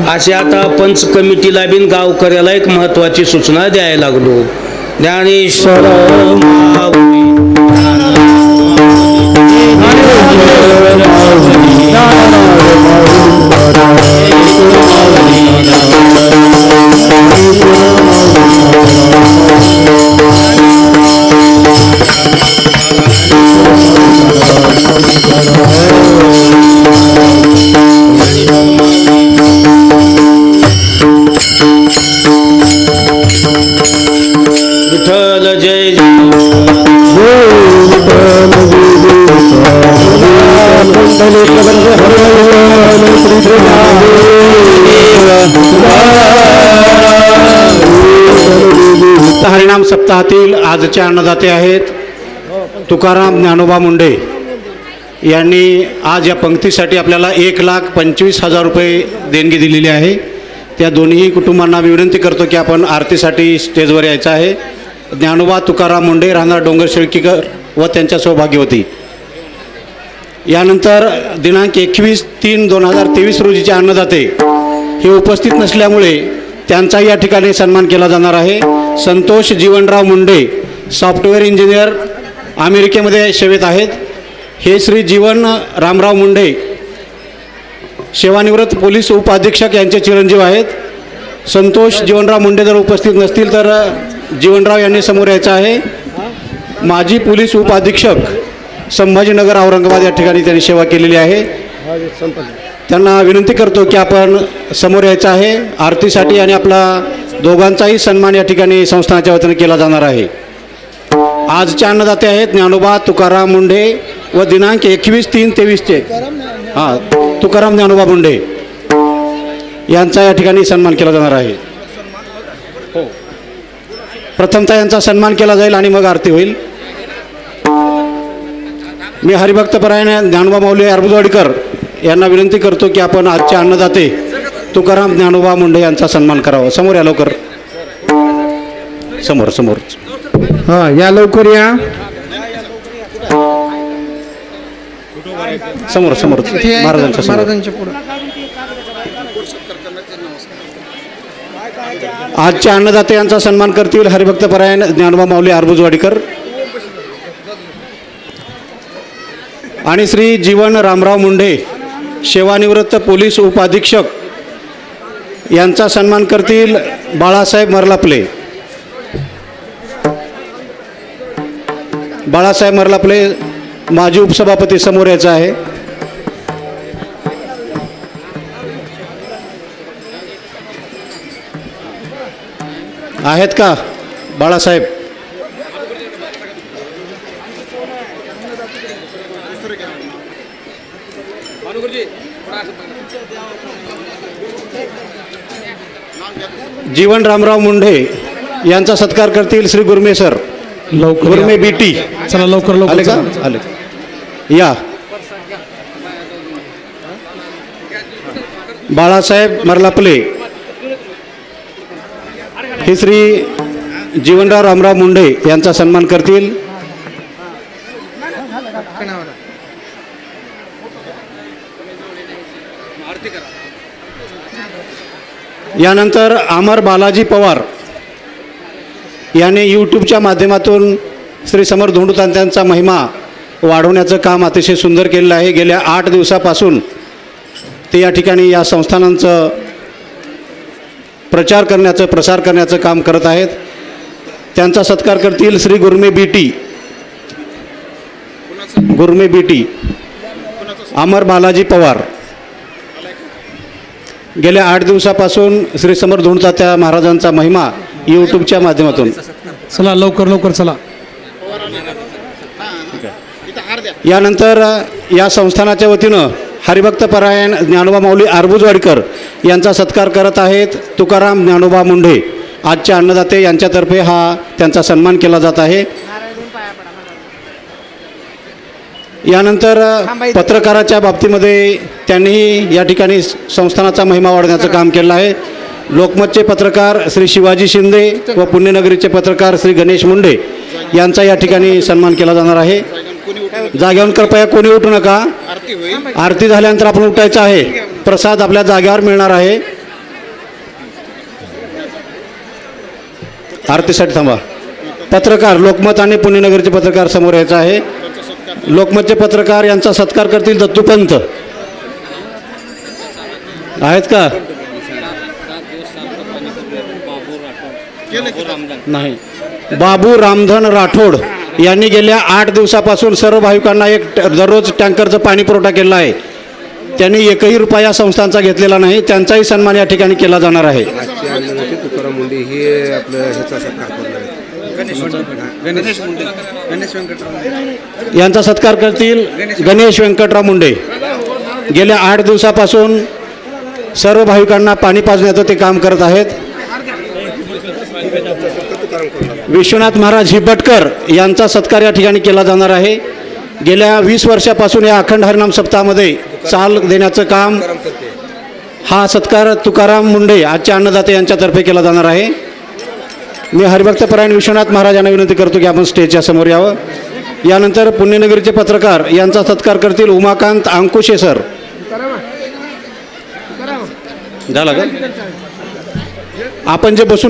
असे आता पंच कमिटीला बिन गावकऱ्याला एक महत्वाची सूचना द्यायला लागलो. ज्ञानेश्वर विठ्ठल जय हरिनाम सप्ताहातील आजचे अन्नदाते आहेत तुकाराम ज्ञानोबा मुंडे यांनी आज या पंक्तीसाठी आपल्याला 1,25,000 रुपये देणगी दिलेली आहे. त्या दोन्ही कुटुंबांना मी विनंती करतो की आपण आरतीसाठी स्टेजवर यायचं आहे. ज्ञानोबा तुकाराम मुंडे, राहणार डोंगर शेळकीकर व त्यांच्या सौभाग्यवती. यानंतर दिनांक 21/3/2023 रोजीचे अन्नदाते हे उपस्थित नसल्यामुळे त्यांचाही या ठिकाणी सन्मान केला जाणार आहे. संतोष जीवनराव मुंडे, सॉफ्टवेअर इंजिनियर, अमेरिकेमध्ये सेवेत आहेत. हे श्री जीवन रामराव मुंडे, सेवानिवृत्त पोलीस उपाधीक्षक यांचे चिरंजीव आहेत. संतोष जीवनराव मुंडे जर उपस्थित नसतील तर जीवनराव यांनी समोर यायचं आहे. माजी पोलीस उपाधीक्षक, संभाजीनगर औरंगाबाद या ठिकाणी त्यांनी सेवा केलेली आहे. त्यांना विनंती करतो की आपण समोर यायचं आहे आरतीसाठी आणि आपला दोघांचाही सन्मान या ठिकाणी संस्थानाच्या वतीने केला जाणार आहे. आजचे अन्नदाते आहेत ज्ञानोबा तुकाराम मुंडे व दिनांक 21/3/23 तुकाराम ज्ञानोबा मुंडे यांचा या ठिकाणी सन्मान केला जाणार आहे. प्रथमतः यांचा सन्मान केला जाईल आणि मग आरती होईल. मी हरिभक्तपरायण ज्ञानोबा माऊली अर्बुजवाडीकर यांना विनंती करतो की आपण आजचे अन्नदाते तुकाराम ज्ञानोबा मुंडे यांचा सन्मान करावा. समोर या लवकर, समोर समोर या लवकर या. समोर समोर महाराजांच्या समोर. आजच्या अन्नदाते यांचा सन्मान करतील हरिभक्तपरायण ज्ञानोबा माऊली अर्बुजवाडीकर आणि श्री जीवन रामराव मुंडे, सेवानिवृत्त पोलीस उपाधीक्षक यांचा सन्मान करतील बाळासाहेब मरलापले. बाळासाहेब मरलापले माजी उपसभापती समोर यायचं आहे. आहेत का बाळासाहेब? जीवन रामराव मुंडे यांचा सत्कार करतील Shri gourmet sir, gourmet BT. चला लवकर आले लवकर का? आले या. बाळासाहेब मरलापले हे श्री जीवनराव रामराव मुंडे यांचा सन्मान करतील. यानंतर अमर बालाजी पवार याने यूट्यूबच्या माध्यमातून श्री समर्थ धोंडूतात्यांचा महिमा वाढवण्याचं काम अतिशय सुंदर केलेलं आहे. गेल्या 8 दिवसापासून ते या ठिकाणी या संस्थानांचं प्रसार करण्याचं काम करत आहेत. त्यांचा सत्कार करतील श्री गुरमे बीटी अमर बालाजी पवार. गेल्या 8 दिवसापासून श्री समर्थ धोंडूतात्या महाराजांचा महिमा यूट्यूबच्या माध्यमातून. चला लवकर चला. यानंतर या संस्थानाच्या वतीनं हरिभक्तपरायण ज्ञानोबा माऊली अर्बुजवाडीकर यांचा सत्कार करत आहेत तुकाराम ज्ञानोबा मुंढे. आजचे अन्नदाते यांच्यातर्फे हा त्यांचा सन्मान केला जात आहे. यानंतर पत्रकाराच्या बाबतीमध्ये त्यांनीही या ठिकाणी संस्थानाचा महिमा वाढवण्याचं काम केलं आहे. लोकमतचे पत्रकार श्री शिवाजी शिंदे व पुण्यनगरीचे पत्रकार श्री गणेश मुंडे यांचा या ठिकाणी सन्मान केला जाणार आहे. जाग्यावर कृपया कोणी उठू नका. आरती झाल्यानंतर आपण उठायचं आहे. प्रसाद आपल्या जाग्यावर मिळणार आहे. आरतीसाठी थांबा. पत्रकार लोकमत आणि पुण्यनगरचे पत्रकार समोर यायचं आहे. लोकमतचे पत्रकार यांचा सत्कार करतील दत्तूपंत आहेत का? नाही. बाबू रामधन राठोड यांनी गेल्या 8 दिवसापासून सर्व भाविकांना दररोज टँकरचं पाणी पुरवठा केला आहे. त्यांनी एकही रुपया संस्थांचा घेतलेला नाही. त्यांचाही सन्मान या ठिकाणी केला जाणार आहे. तुकाराम मुंडे हे आपलं ह्याचा सत्कार करणार आहेत. यांचा सत्कार करतील गणेश व्यंकटराव मुंडे. गेल्या 8 दिवसापासून सर्व भाविकांना पाणी पाजण्याचं ते काम करत आहेत. विश्वनाथ महाराज हिबटकर यांचा सत्कार या ठिकाणी केला जाणार आहे. गेल्या 20 वर्षापासून या अखंड हरिनाम सप्ताहामध्ये चाल देण्याचं काम हा सत्कार तुकाराम मुंडे आजचे अन्नदाते यांच्यातर्फे केला जाणार आहे. मी हरिभक्तपरायण विश्वनाथ महाराज यांना विनंती करतो की आपण स्टेजच्या समोर यावं. यानंतर पुण्यनगरीचे पत्रकार यांचा सत्कार करतील उमाकांत अंकुशे सर. झाला का? आपण जे बसून